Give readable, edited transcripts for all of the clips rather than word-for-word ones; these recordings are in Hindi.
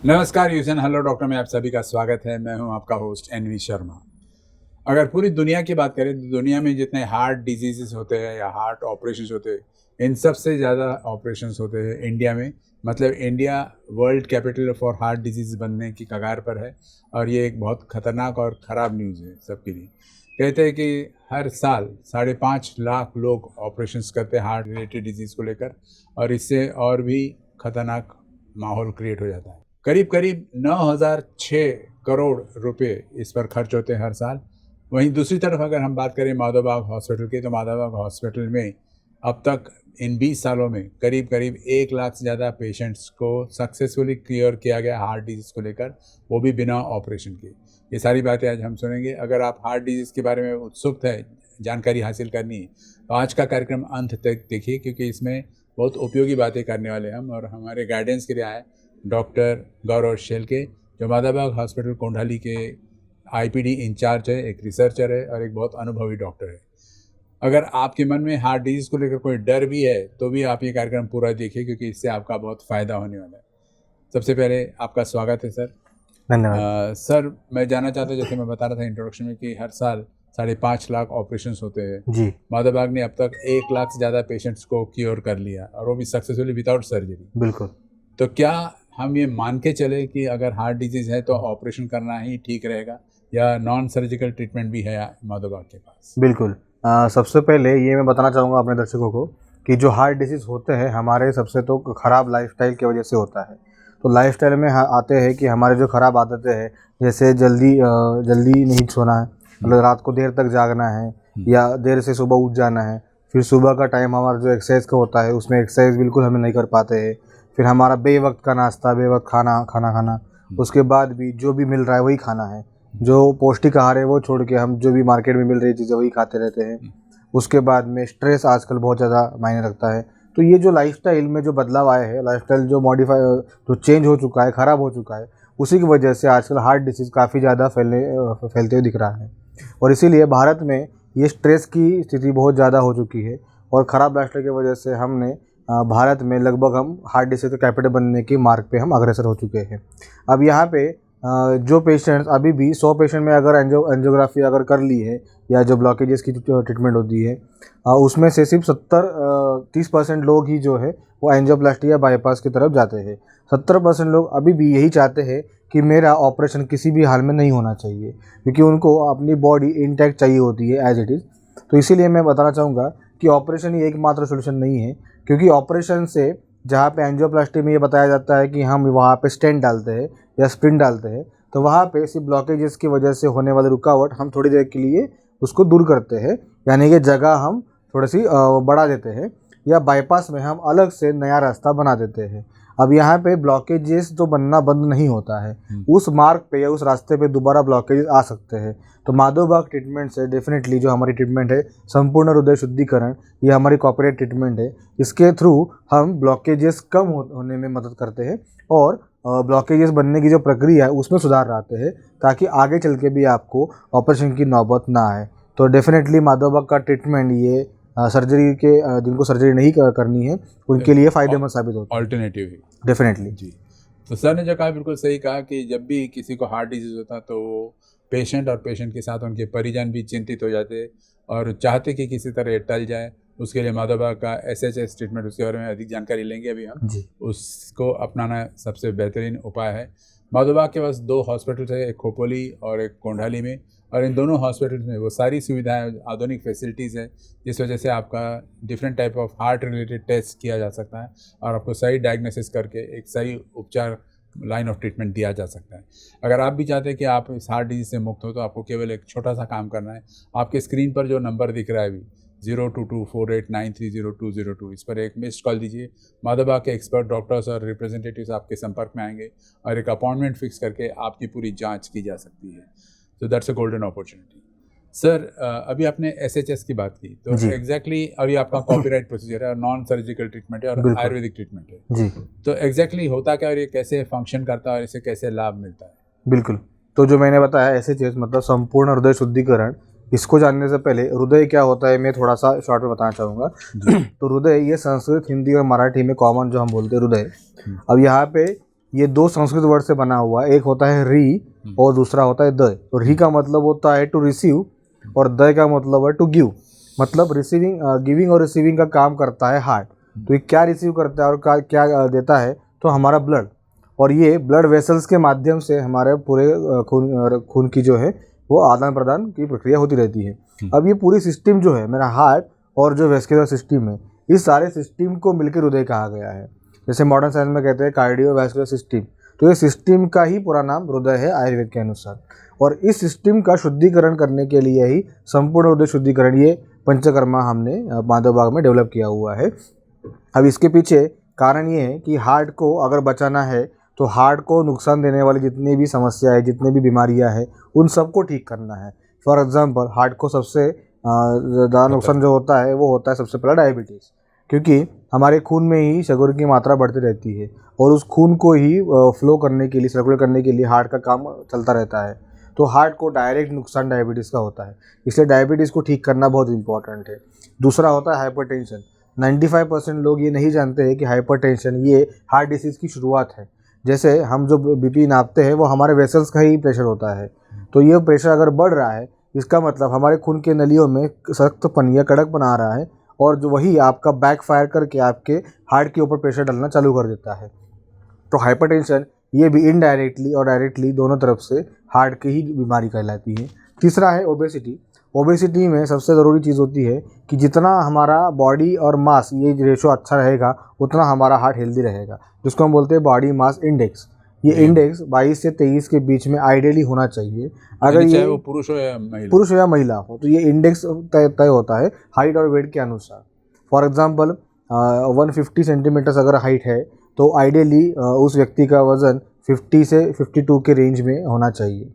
नमस्कार यूजन, हेलो डॉक्टर में आप सभी का स्वागत है। मैं हूं आपका होस्ट एनवी शर्मा। अगर पूरी दुनिया की बात करें तो दुनिया में जितने हार्ट डिजीजेस होते हैं या हार्ट ऑपरेशंस होते हैं, इन सबसे ज़्यादा ऑपरेशंस होते हैं इंडिया में। मतलब India world capital for heart disease बनने की कगार पर है और ये एक बहुत ख़तरनाक और ख़राब न्यूज़ है सबके लिए। कहते हैं कि हर साल 5.5 लाख लोग ऑपरेशंस करते हैं हार्ट रिलेटेड डिजीज़ को लेकर, और इससे और भी ख़तरनाक माहौल क्रिएट हो जाता है। करीब करीब 9,006 करोड़ रुपए इस पर खर्च होते हैं हर साल। वहीं दूसरी तरफ अगर हम बात करें माधवबाग हॉस्पिटल की, तो माधवबाग हॉस्पिटल में अब तक इन 20 सालों में करीब करीब 1 लाख से ज़्यादा पेशेंट्स को सक्सेसफुली क्लियर किया गया हार्ट डिजीज़ को लेकर, वो भी बिना ऑपरेशन के। ये सारी बातें आज हम सुनेंगे। अगर आप हार्ट डिजीज़ के बारे में उत्सुक है, जानकारी हासिल करनी है, तो आज का कार्यक्रम अंत तक देखिए, क्योंकि इसमें बहुत उपयोगी बातें करने वाले हम। और हमारे गाइडेंस के लिए आए डॉक्टर गौरव शेलके, जो माधवबाग हॉस्पिटल कोंडाली के आईपीडी इंचार्ज है, एक रिसर्चर है और एक बहुत अनुभवी डॉक्टर है। अगर आपके मन में हार्ट डिजीज़ को लेकर कोई डर भी है तो भी आप ये कार्यक्रम पूरा देखिए, क्योंकि इससे आपका बहुत फ़ायदा होने वाला है। सबसे पहले आपका स्वागत है सर। धन्यवाद। सर, मैं जानना चाहता हूँ, जैसे मैं बता रहा था इंट्रोडक्शन में, कि हर साल 5.5 लाख ऑपरेशंस होते हैं। जी, माधवबाग ने अब तक 1 लाख से ज़्यादा पेशेंट्स को क्योर कर लिया, और वो भी सक्सेसफुली विदाउट सर्जरी। बिल्कुल। तो क्या हम ये मान के चले कि अगर हार्ट डिजीज़ है तो ऑपरेशन करना ही ठीक रहेगा, या नॉन सर्जिकल ट्रीटमेंट भी है माधवबाग के पास? बिल्कुल। सबसे पहले ये मैं बताना चाहूँगा अपने दर्शकों को कि जो हार्ट डिसीज़ होते हैं हमारे सबसे तो ख़राब लाइफ़स्टाइल की वजह से होता है। तो लाइफ़स्टाइल में आते हैं कि हमारे जो ख़राब आदतें हैं, जैसे जल्दी नहीं सोना है, मतलब रात को देर तक जागना है या देर से सुबह उठ जाना है। फिर सुबह का टाइम हमारा जो एक्सरसाइज का होता है उसमें एक्सरसाइज बिल्कुल हम नहीं कर पाते हैं। फिर हमारा बेवक्त का नाश्ता, बेवक्त खाना खाना, उसके बाद भी जो भी मिल रहा है वही खाना है। जो पौष्टिक आहार है वो छोड़ के हम जो भी मार्केट में मिल रही चीज़ें वही खाते रहते हैं। उसके बाद में स्ट्रेस आजकल बहुत ज़्यादा मायने रखता है। तो ये जो लाइफ़स्टाइल में जो बदलाव आए हैं, लाइफ़स्टाइल जो चेंज हो चुका है, ख़राब हो चुका है, उसी की वजह से आजकल हार्ट डिसीज़ काफ़ी ज़्यादा फैलते हुए दिख रहा है। और इसीलिए भारत में ये स्ट्रेस की स्थिति बहुत ज़्यादा हो चुकी है और ख़राब लाइफ़स्टाइल की वजह से हमने भारत में लगभग हम हार्ट डिसीज़ के कैपिटल बनने के मार्ग पे हम अग्रसर हो चुके हैं। अब यहाँ पे जो पेशेंट्स अभी भी 100 पेशेंट में अगर एंजियोग्राफी अगर कर ली है या जो ब्लॉकेजेस की ट्रीटमेंट होती है, उसमें से सिर्फ 30% लोग ही जो है वो एंजियोप्लास्टी या बाईपास की तरफ जाते हैं। 70% लोग अभी भी यही चाहते हैं कि मेरा ऑपरेशन किसी भी हाल में नहीं होना चाहिए, क्योंकि उनको अपनी बॉडी इंटैक्ट चाहिए होती है एज इट इज़। तो इसीलिए मैं बताना चाहूँगा कि ऑपरेशन ही एकमात्र सोल्यूशन नहीं है, क्योंकि ऑपरेशन से जहाँ पे एंजियोप्लास्टी में ये बताया जाता है कि हम वहाँ पे स्टेंट डालते हैं या स्प्रिंट डालते हैं, तो वहाँ पे सिर्फ ब्लॉकेजेस की वजह से होने वाली रुकावट हम थोड़ी देर के लिए उसको दूर करते हैं, यानी कि जगह हम थोड़ी सी बढ़ा देते हैं, या बाईपास में हम अलग से नया रास्ता बना देते हैं। अब यहाँ पे ब्लॉकेजेस तो बनना बंद नहीं होता है, उस मार्ग पे या उस रास्ते पे दोबारा ब्लॉकेजेस आ सकते हैं। तो माधवबाग ट्रीटमेंट से डेफिनेटली जो हमारी ट्रीटमेंट है संपूर्ण हृदय शुद्धिकरण, ये हमारी कॉर्पोरेट ट्रीटमेंट है। इसके थ्रू हम ब्लॉकेजेस कम होने में मदद करते हैं और ब्लॉकेजेस बनने की जो प्रक्रिया है उसमें सुधार लाते हैं, ताकि आगे चल के भी आपको ऑपरेशन की नौबत ना आए। तो डेफिनेटली माधवबाग का ट्रीटमेंट ये सर्जरी के जिनको सर्जरी नहीं करनी है उनके लिए फ़ायदेमंद साबित होता है। ऑल्टरनेटिव है डेफिनेटली जी। तो सर ने जो कहा बिल्कुल सही कहा कि जब भी किसी को हार्ट डिजीज़ होता तो पेशेंट और पेशेंट के साथ उनके परिजन भी चिंतित हो जाते और चाहते कि किसी तरह ये टल जाए। उसके लिए माधवबाग का SHS ट्रीटमेंट, उसके बारे में अधिक जानकारी लेंगे अभी हम जी। उसको अपनाना सबसे बेहतरीन उपाय है। माधवबाग के पास 2 हॉस्पिटल्स है, एक खोपोली और एक कोंडाली में, और इन दोनों हॉस्पिटल्स में वो सारी सुविधाएं, आधुनिक फैसिलिटीज़ है, जिस वजह से आपका different type of heart related test किया जा सकता है और आपको सही डायग्नोसिस करके एक सही उपचार लाइन ऑफ ट्रीटमेंट दिया जा सकता है। अगर आप भी चाहते हैं कि आप इस हार्ट डिजीज से मुक्त हो, तो आपको केवल एक छोटा सा काम करना है। आपके स्क्रीन पर जो नंबर दिख रहा है अभी 022489300202, इस पर एक मिस्ड कॉल दीजिए। माधवबाग के एक्सपर्ट डॉक्टर्स और रिप्रेजेंटेटिव्स आपके संपर्क में आएंगे और एक अपॉइंटमेंट फिक्स करके आपकी पूरी जांच की जा सकती है। तो that's a golden opportunity. Sir, अभी आपने SHS की बात की, तो जी। एग्जैक्टली और ये आपका कॉपीराइट प्रोसीजर है और नॉन सर्जिकल ट्रीटमेंट है और बिल्कुल। आयुर्वेदिक ट्रीटमेंट है। जी, तो एग्जैक्टली होता क्या और ये कैसे फंक्शन करता है और इसे कैसे लाभ मिलता है? बिल्कुल। तो जो मैंने बताया SHS मतलब संपूर्ण हृदय शुद्धिकरण, इसको जानने से पहले हृदय क्या होता है मैं थोड़ा सा शॉर्ट में बताना चाहूँगा। तो हृदय ये संस्कृत, हिंदी और मराठी में कॉमन जो हम बोलते हैं हृदय। अब यहाँ पे ये दो संस्कृत वर्ड से बना हुआ है, एक होता है री और दूसरा होता है द। तो री का मतलब होता है टू रिसीव और द का मतलब है टू गिव, मतलब रिसीविंग गिविंग और रिसीविंग का काम करता है हार्ट। तो ये क्या रिसीव करता है और क्या देता है, तो हमारा ब्लड, और ये ब्लड वेसल्स के माध्यम से हमारे पूरे खून की जो है वो आदान प्रदान की प्रक्रिया होती रहती है। अब ये पूरी सिस्टम जो है मेरा हार्ट और जो वेस्कुलर सिस्टम है, इस सारे सिस्टम को मिलकर हृदय कहा गया है। जैसे मॉडर्न साइंस में कहते हैं कार्डियोवैस्कुलर सिस्टम, तो ये सिस्टम का ही पूरा नाम हृदय है आयुर्वेद के अनुसार। और इस सिस्टम का शुद्धिकरण करने के लिए ही संपूर्ण हृदय शुद्धिकरण ये पंचकर्मा हमने माधव बाग में डेवलप किया हुआ है। अब इसके पीछे कारण ये है कि हार्ट को अगर बचाना है तो हार्ट को नुकसान देने वाली जितनी भी समस्या है, जितनी भी बीमारियां हैं, उन सबको ठीक करना है। फॉर एग्जांपल हार्ट को सबसे ज़्यादा नुकसान जो होता है वो होता है सबसे पहला डायबिटीज़, क्योंकि हमारे खून में ही शुगर की मात्रा बढ़ती रहती है और उस खून को ही फ्लो करने के लिए, सर्कुलेट करने के लिए हार्ट का काम चलता रहता है। तो हार्ट को डायरेक्ट नुकसान डायबिटीज़ का होता है, इसलिए डायबिटीज़ को ठीक करना बहुत इंपॉर्टेंट है। दूसरा होता है हाइपरटेंशन। 95% लोग ये नहीं जानते हैं कि हाइपरटेंशन ये हार्ट डिसीज़ की शुरुआत है। जैसे हम जो बीपी नापते हैं वो हमारे वेसल्स का ही प्रेशर होता है, तो ये प्रेशर अगर बढ़ रहा है इसका मतलब हमारे खून के नलियों में सख्तपन या कड़कपन आ रहा है, और जो वही आपका बैकफायर करके आपके हार्ट के ऊपर प्रेशर डालना चालू कर देता है। तो हाइपरटेंशन ये भी इनडायरेक्टली और डायरेक्टली दोनों तरफ से हार्ट की ही बीमारी कहलाती है। तीसरा है ओबेसिटी। ओबेसिटी में सबसे ज़रूरी चीज़ होती है कि जितना हमारा बॉडी और मास ये रेशो अच्छा रहेगा उतना हमारा हार्ट हेल्दी रहेगा, जिसको हम बोलते हैं बॉडी मास इंडेक्स। ये इंडेक्स 22 से 23 के बीच में आइडियली होना चाहिए। अगर ये चाहे वो पुरुष हो या महिला हो तो ये इंडेक्स तय होता है हाइट और वेट के अनुसार। फॉर एग्जांपल 150 सेंटीमीटर्स अगर हाइट है तो आइडियली उस व्यक्ति का वज़न 50 से 52 के रेंज में होना चाहिए।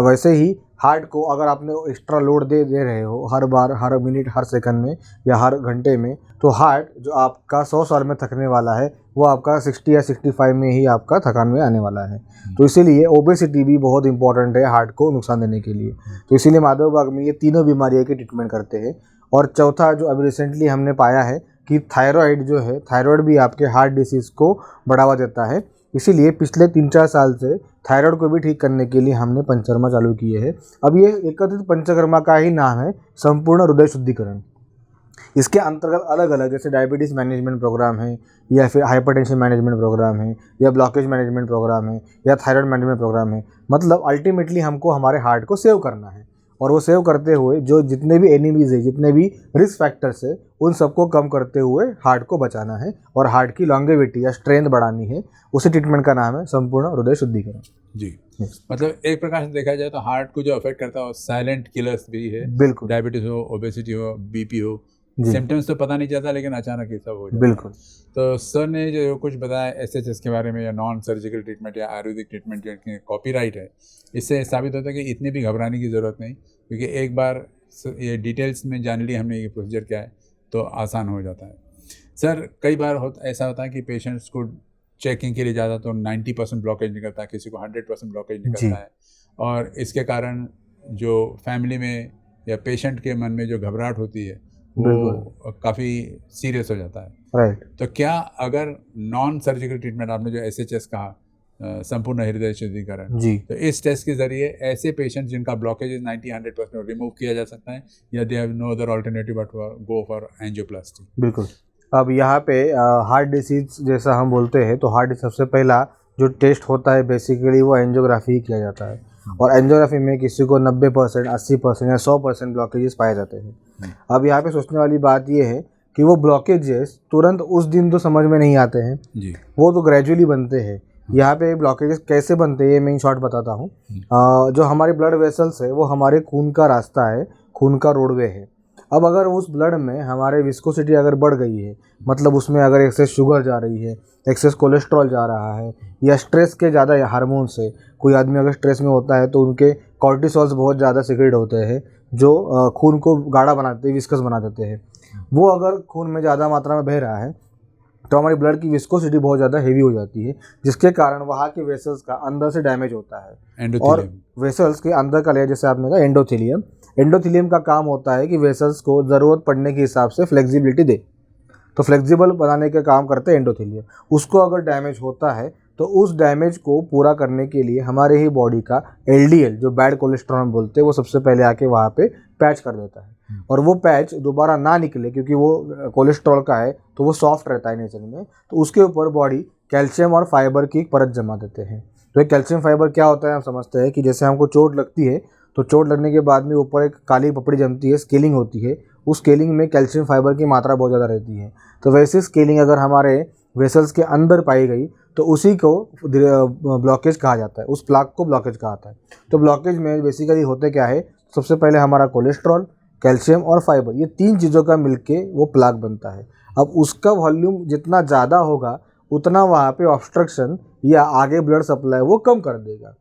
वैसे ही हार्ट को अगर आपने एक्स्ट्रा लोड दे रहे हो हर बार, हर मिनट, हर सेकंड में या हर घंटे में, तो हार्ट जो आपका 100 साल में थकने वाला है वो आपका 60 या 65 में ही आपका थकान में आने वाला है। तो इसीलिए ओबेसिटी भी बहुत इंपॉर्टेंट है हार्ट को नुकसान देने के लिए। तो इसीलिए माधव बाग में ये तीनों बीमारियों की ट्रीटमेंट करते हैं। और चौथा जो अभी रिसेंटली हमने पाया है कि थायराइड जो है, थायराइड भी आपके हार्ट डिसीज़ को बढ़ावा देता है। इसीलिए पिछले 3-4 साल से थायराइड को भी ठीक करने के लिए हमने पंचकर्मा चालू किए हैं। अब ये एकत्रित पंचकर्मा का ही नाम है संपूर्ण हृदय शुद्धिकरण। इसके अंतर्गत अलग अलग जैसे डायबिटीज़ मैनेजमेंट प्रोग्राम है, या फिर हाइपरटेंशन मैनेजमेंट प्रोग्राम है, या ब्लॉकेज मैनेजमेंट प्रोग्राम है, या थायराइड मैनेजमेंट प्रोग्राम है। मतलब अल्टीमेटली हमको हमारे हार्ट को सेव करना है, और वो सेव करते हुए जो जितने भी एनिमीज़ है, जितने भी रिस्क फैक्टर्स है, उन सबको कम करते हुए हार्ट को बचाना है और हार्ट की लॉन्गेविटी या स्ट्रेंथ बढ़ानी है। उसी ट्रीटमेंट का नाम है संपूर्ण हृदय शुद्धिकरण। जी, मतलब एक प्रकार से देखा जाए तो हार्ट को जो अफेक्ट करता है वो साइलेंट किलर्स भी है। बिल्कुल, डायबिटीज हो, ओबेसिटी हो, बीपी हो, सिम्टम्स तो पता नहीं चलता लेकिन अचानक ये सब हो जाता है। बिल्कुल। तो सर ने जो कुछ बताया एसएचएस के बारे में, या नॉन सर्जिकल ट्रीटमेंट या आयुर्वेदिक ट्रीटमेंट के कॉपीराइट है, इससे साबित होता है कि इतनी भी घबराने की ज़रूरत नहीं, क्योंकि एक बार ये डिटेल्स में जान लिया हमने ये प्रोसीजर क्या है तो आसान हो जाता है। सर कई बार ऐसा होता है कि पेशेंट्स को चेकिंग के लिए ज़्यादा तो 90% ब्लॉकेज निकलता है, किसी को 100% ब्लॉकेज निकलता है, और इसके कारण जो फैमिली में या पेशेंट के मन में जो घबराहट होती है वो काफ़ी सीरियस हो जाता है। राइट। तो क्या अगर नॉन सर्जिकल ट्रीटमेंट, आपने जो एसएचएस कहा, संपूर्ण हृदय शुद्धिकरण, तो इस टेस्ट के जरिए ऐसे पेशेंट जिनका ब्लॉकेज 90-100% रिमूव किया जा सकता है, या they have no other alternative but go for angioplasty? बिल्कुल। अब यहाँ पे हार्ट डिसीज जैसा हम बोलते हैं तो हार्ट सबसे पहला जो टेस्ट होता है बेसिकली वो एंजियोग्राफी ही किया जाता है, और एंजियोग्राफी में किसी को 90%, 80% या 100% ब्लॉकेजेस पाए जाते हैं। अब यहाँ पे सोचने वाली बात ये है कि वो ब्लॉकेजेस तुरंत उस दिन तो समझ में नहीं आते हैं जी, वो तो ग्रेजुअली बनते हैं। यहाँ पे ब्लॉकेजेस कैसे बनते हैं ये मैं इन शॉर्ट बताता हूँ। जो हमारे ब्लड वेसल्स है वो हमारे खून का रास्ता है, खून का रोडवे है। अब अगर उस ब्लड में हमारे विस्कोसिटी अगर बढ़ गई है, मतलब उसमें अगर एक्सेस शुगर जा रही है, एक्सेस कोलेस्ट्रॉल जा रहा है, या स्ट्रेस के ज़्यादा हार्मोन से, कोई आदमी अगर स्ट्रेस में होता है तो उनके कॉर्टिसोल्स बहुत ज़्यादा सिक्रेट होते हैं जो खून को गाढ़ा बनाते हैं, विस्कस बना देते हैं। वो अगर खून में ज़्यादा मात्रा में बह रहा है तो हमारी ब्लड की विस्कोसिटी बहुत ज़्यादा हेवी हो जाती है, जिसके कारण वहाँ के वेसल्स का अंदर से डैमेज होता है। और वेसल्स के अंदर का लेयर जैसे आपने कहा एंडोथेलियम, एंडोथेलियम का काम होता है कि वेसल्स को ज़रूरत पड़ने के हिसाब से फ्लेक्सिबिलिटी दे, तो फ्लेक्सिबल बनाने का काम करते हैं एंडोथेलियम। उसको अगर डैमेज होता है तो उस डैमेज को पूरा करने के लिए हमारे ही बॉडी का LDL जो बैड कोलेस्ट्रॉल हम बोलते हैं वो सबसे पहले आके वहाँ पे पैच कर देता है। और वो पैच दोबारा ना निकले क्योंकि वो कोलेस्ट्रॉल का है तो वो सॉफ्ट रहता है नेचर में, तो उसके ऊपर बॉडी कैल्शियम और फाइबर की एक परत जमा देते हैं। तो ये कैल्शियम फाइबर क्या होता है, हम समझते हैं कि जैसे हमको चोट लगती है तो चोट लगने के बाद में ऊपर एक काली पपड़ी जमती है, स्केलिंग होती है, उस स्केलिंग में कैल्शियम फाइबर की मात्रा बहुत ज़्यादा रहती है। तो वैसे स्केलिंग अगर हमारे वेसल्स के अंदर पाई गई तो उसी को ब्लॉकेज कहा जाता है, उस प्लाक को ब्लॉकेज कहा जाता है। तो ब्लॉकेज में बेसिकली होते क्या है, सबसे पहले हमारा कोलेस्ट्रॉल, कैल्शियम और फाइबर, ये 3 चीज़ों का मिलके वो प्लाक बनता है। अब उसका वॉल्यूम जितना ज़्यादा होगा उतना वहाँ पे ऑब्स्ट्रक्शन या आगे ब्लड सप्लाई वो कम कर देगा।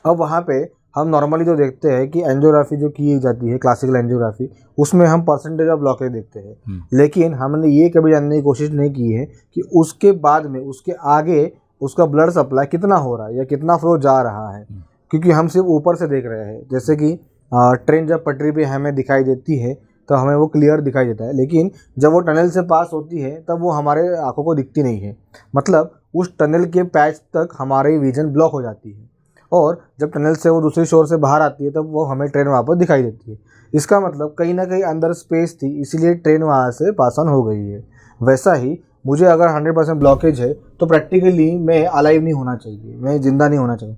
अब वहाँ पे हम नॉर्मली जो देखते हैं कि एंजियोग्राफी जो की जाती है, क्लासिकल एंजियोग्राफी, उसमें हम परसेंटेज ऑफ ब्लॉकेज देखते हैं, लेकिन हमने ये कभी जानने की कोशिश नहीं की है कि उसके बाद में उसके आगे उसका ब्लड सप्लाई कितना हो रहा है या कितना फ्लो जा रहा है, क्योंकि हम सिर्फ ऊपर से देख रहे हैं। जैसे कि ट्रेन जब पटरी पे हमें दिखाई देती है तो हमें वो क्लियर दिखाई देता है, लेकिन जब वो टनल से पास होती है तब वो हमारे आंखों को दिखती नहीं है। मतलब उस टनल के पैच तक हमारी विजन ब्लॉक हो जाती है, और जब टनल से वो दूसरी शोर से बाहर आती है तब वो हमें ट्रेन वहाँ पर दिखाई देती है। इसका मतलब कहीं ना कहीं अंदर स्पेस थी, इसीलिए ट्रेन वहाँ से पास ऑन हो गई है। वैसा ही मुझे अगर 100% ब्लॉकेज है तो प्रैक्टिकली मैं अलाइव नहीं होना चाहिए, मैं ज़िंदा नहीं होना चाहिए,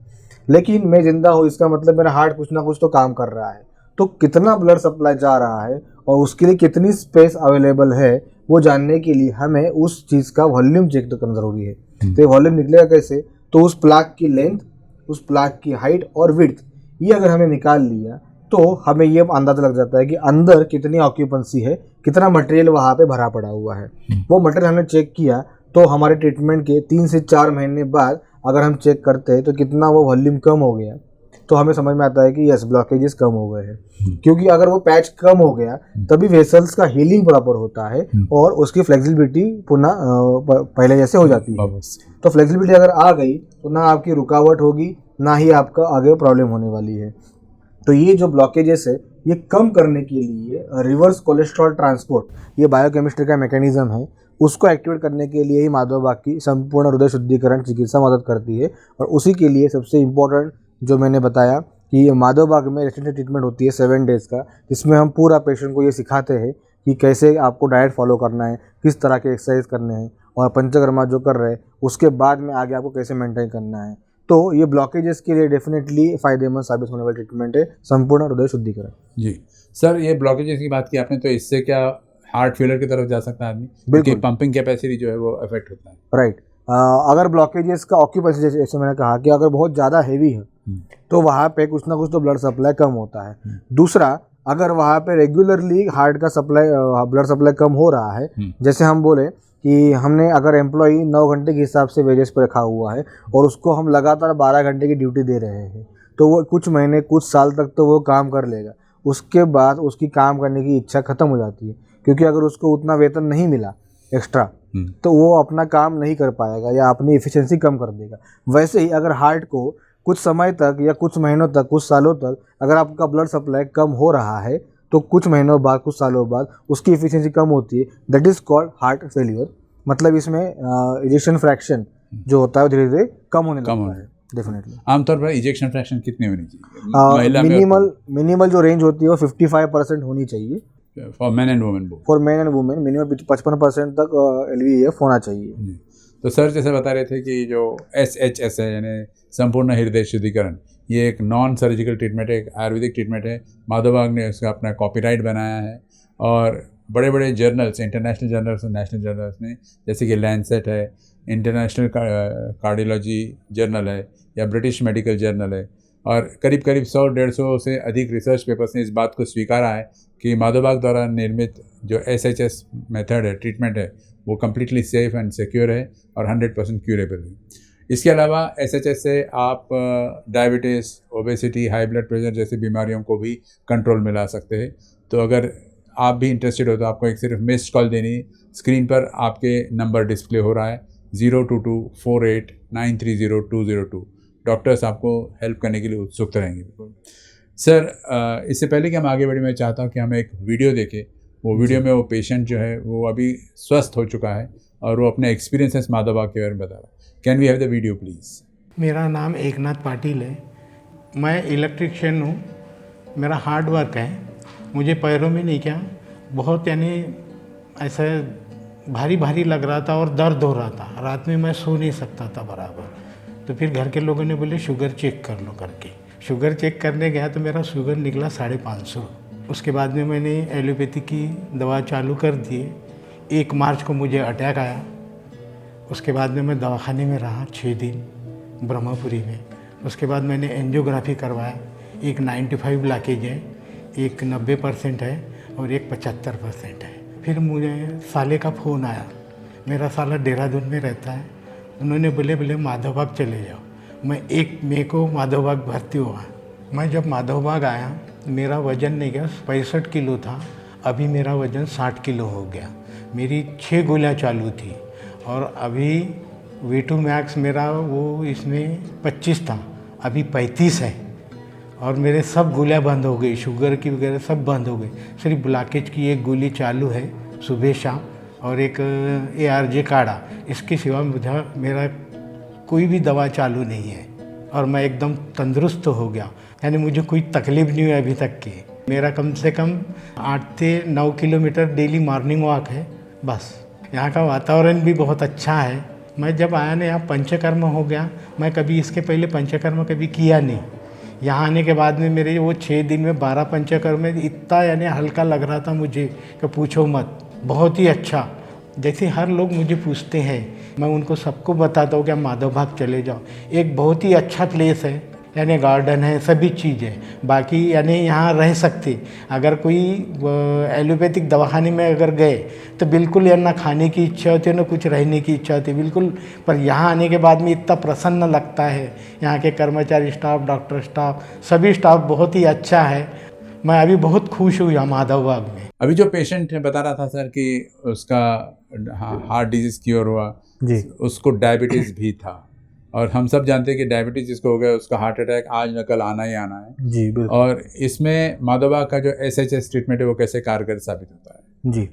लेकिन मैं ज़िंदा हूँ इसका मतलब मेरा हार्ट कुछ ना कुछ तो काम कर रहा है। तो कितना ब्लड सप्लाई जा रहा है और उसके लिए कितनी स्पेस अवेलेबल है वो जानने के लिए हमें उस चीज़ का वॉल्यूम चेक तो करना ज़रूरी है। तो ये वॉल्यूम निकलेगा कैसे, तो उस प्लाक की लेंथ, उस प्लाक की हाइट और विड्थ, ये अगर हमें निकाल लिया तो हमें ये अंदाज़ा लग जाता है कि अंदर कितनी ऑक्यूपेंसी है, कितना मटेरियल वहाँ पे भरा पड़ा हुआ है। वो मटेरियल हमने चेक किया तो हमारे ट्रीटमेंट के 3 से 4 महीने बाद अगर हम चेक करते हैं तो कितना वो वॉल्यूम कम हो गया, तो हमें समझ में आता है कि यस ब्लॉकेजेस कम हो गए हैं। क्योंकि अगर वो पैच कम हो गया तभी वेसल्स का हीलिंग प्रॉपर होता है और उसकी फ्लेक्सिबिलिटी पुनः पहले जैसे हो जाती है। तो फ्लेक्सिबिलिटी अगर आ गई तो ना आपकी रुकावट होगी, ना ही आपका आगे प्रॉब्लम होने वाली है। तो ये जो ब्लॉकेजेस है ये कम करने के लिए रिवर्स कोलेस्ट्रॉल ट्रांसपोर्ट, ये बायोकेमिस्ट्री का मैकेनिज्म है, उसको एक्टिवेट करने के लिए ही माधव बाग की संपूर्ण हृदय शुद्धिकरण चिकित्सा मदद करती है। और उसी के लिए सबसे इम्पोर्टेंट जो मैंने बताया कि माधव बाग में रेसिडेंट ट्रीटमेंट होती है 7 डेज़ का, जिसमें हम पूरा पेशेंट को ये सिखाते हैं कि कैसे आपको डाइट फॉलो करना है, किस तरह के एक्सरसाइज करने हैं, और पंचकर्मा जो कर रहे हैं उसके बाद में आगे आपको कैसे मेंटेन करना है। तो ये ब्लॉकेजेस के लिए डेफिनेटली फ़ायदेमंद साबित होने वाला ट्रीटमेंट है संपूर्ण हृदय शुद्धिकरण। जी सर, ये ब्लॉकेजेस की बात की आपने, तो इससे क्या हार्ट फेलियर की तरफ जा सकता है आदमी? बिल्कुल, पंपिंग कैपेसिटी जो है वो अफेक्ट होता है। राइट। अगर ब्लॉकेजेस का ऑक्यूपेंसी जैसे मैंने कहा कि अगर बहुत ज़्यादा हैवी है तो वहाँ पे कुछ ना कुछ तो ब्लड सप्लाई कम होता है। दूसरा, अगर वहाँ पे रेगुलरली हार्ट का सप्लाई ब्लड सप्लाई कम हो रहा है, जैसे हम बोले कि हमने अगर एम्प्लॉई 9 घंटे के हिसाब से वेजेस पर रखा हुआ है और उसको हम लगातार 12 घंटे की ड्यूटी दे रहे हैं, तो वो कुछ महीने कुछ साल तक तो वो काम कर लेगा, उसके बाद उसकी काम करने की इच्छा ख़त्म हो जाती है, क्योंकि अगर उसको उतना वेतन नहीं मिला एक्स्ट्रा तो वो अपना काम नहीं कर पाएगा या अपनी एफिशिएंसी कम कर देगा। वैसे ही अगर हार्ट को कुछ समय तक या कुछ महीनों तक, कुछ सालों तक अगर आपका ब्लड सप्लाई कम हो रहा है तो कुछ महीनों बाद, कुछ सालों बाद उसकी एफिशिएंसी कम होती है, that is called heart failure. मतलब इसमें इजेक्शन फ्रैक्शन जो होता है धीरे धीरे कम होने लगता है। डेफिनेटली आमतौर पर इजेक्शन फ्रैक्शन कितनी होनी चाहिए? मिनिमल जो रेंज होती है वो 55% होनी चाहिए for man and women both. For man and women minimum 55% तक LVEF होना चाहिए। तो सर जैसे बता रहे थे कि जो SHS है यानी संपूर्ण हृदय शुद्धिकरण, ये एक नॉन सर्जिकल ट्रीटमेंट है, एक आयुर्वेदिक ट्रीटमेंट है। माधव बाग ने उसका अपना कॉपीराइट बनाया है और बड़े बड़े जर्नल्स, इंटरनेशनल जर्नल्स और नेशनल जर्नल्स में, जैसे कि लैंसेट है, इंटरनेशनल कार्डियोलॉजी जर्नल है या ब्रिटिश मेडिकल जर्नल है, और करीब 100-150 से अधिक रिसर्च पेपर्स ने इस बात को स्वीकारा है कि माधव बाग द्वारा निर्मित जो SHS मेथड है, ट्रीटमेंट है, वो कम्प्लीटली सेफ़ एंड सिक्योर है और 100% क्यूरेबल है। इसके अलावा SHS से आप diabetes, obesity, high blood pressure जैसी बीमारियों को भी कंट्रोल में ला सकते हैं। तो अगर आप भी इंटरेस्टेड हो तो आपको एक सिर्फ मिस्ड कॉल देनी, स्क्रीन पर आपके नंबर डिस्प्ले हो रहा है 02248930202। डॉक्टर्स आपको हेल्प करने के लिए उत्सुक रहेंगे। बिल्कुल सर, इससे पहले कि हम आगे बढ़े, मैं चाहता हूँ कि हम एक वीडियो देखें। वो वीडियो में वो पेशेंट जो है वो अभी स्वस्थ हो चुका है और वो अपने एक्सपीरियंसेस माधव बाग के बारे में बता रहा है। Can we have the video please? मेरा नाम एकनाथ पाटिल है। मैं इलेक्ट्रिशियन हूँ। मेरा हार्ड वर्क है। मुझे पैरों में नहीं क्या बहुत यानी ऐसा भारी भारी लग रहा था और दर्द हो रहा था। रात में मैं सो नहीं सकता था बराबर। तो फिर घर के लोगों ने बोले शुगर चेक कर लो करके। शुगर चेक करने गया तो मेरा शुगर निकला 550। उसके बाद में मैंने एलोपैथी की दवा चालू कर दी। 1 मार्च को मुझे अटैक आया। उसके बाद में मैं दवाखाने में रहा 6 दिन ब्रह्मपुरी में। उसके बाद मैंने एंजियोग्राफी करवाया। एक 95 ब्लॉकेज है, एक 90% है और एक 75% है। फिर मुझे साले का फ़ोन आया। मेरा साला देहरादून में रहता है। उन्होंने बोले माधवबाग चले जाओ। मैं 1 मई को माधवबाग भर्ती हुआ। मैं जब माधवबाग आया मेरा वज़न नहीं गया 65 किलो था। अभी मेरा वज़न 60 किलो हो गया। मेरी 6 गोलियाँ चालू थी और अभी V2 मैक्स मेरा वो इसमें 25 था, अभी 35 है। और मेरे सब गोलियाँ बंद हो गई, शुगर की वगैरह सब बंद हो गई। सिर्फ ब्लॉकेज की एक गोली चालू है सुबह शाम और एक ARJ काढ़ा। इसके सिवा मुझे मेरा कोई भी दवा चालू नहीं है और मैं एकदम तंदुरुस्त हो गया। यानी मुझे कोई तकलीफ़ नहीं हुई अभी तक की। मेरा कम से कम 8 से 9 किलोमीटर डेली मॉर्निंग वॉक है बस। यहाँ का वातावरण भी बहुत अच्छा है। मैं जब आया ना यहाँ पंचकर्म हो गया। मैं कभी इसके पहले पंचकर्म कभी किया नहीं। यहाँ आने के बाद में मेरे वो 6 दिन में 12 पंचकर्म में इतना यानी हल्का लग रहा था मुझे कि पूछो मत। बहुत ही अच्छा। जैसे हर लोग मुझे पूछते हैं मैं उनको सबको बताता हूँ कि आप माधवबाग चले जाओ। एक बहुत ही अच्छा प्लेस है, यानी गार्डन है, सभी चीज़ है। बाकी यानी यहाँ रह सकते। अगर कोई एलोपैथिक दवाखाने में अगर गए तो बिल्कुल यार ना खाने की इच्छा होती है ना कुछ रहने की इच्छा होती है बिल्कुल। पर यहाँ आने के बाद में इतना प्रसन्न लगता है। यहाँ के कर्मचारी स्टाफ, डॉक्टर स्टाफ, सभी स्टाफ बहुत ही अच्छा है। मैं अभी बहुत खुश हूँ यहाँ माधवबाग में। अभी जो पेशेंट बता रहा था सर कि उसका हार्ट डिजीज क्योर हुआ जी। उसको डायबिटीज़ भी था और हम सब जानते हैं कि डायबिटीज़ जिसको हो गया उसका हार्ट अटैक आज न कल आना ही आना है। जी बिल्कुल। और इसमें माधवबाग का जो SHS ट्रीटमेंट है वो कैसे कारगर साबित होता है? जी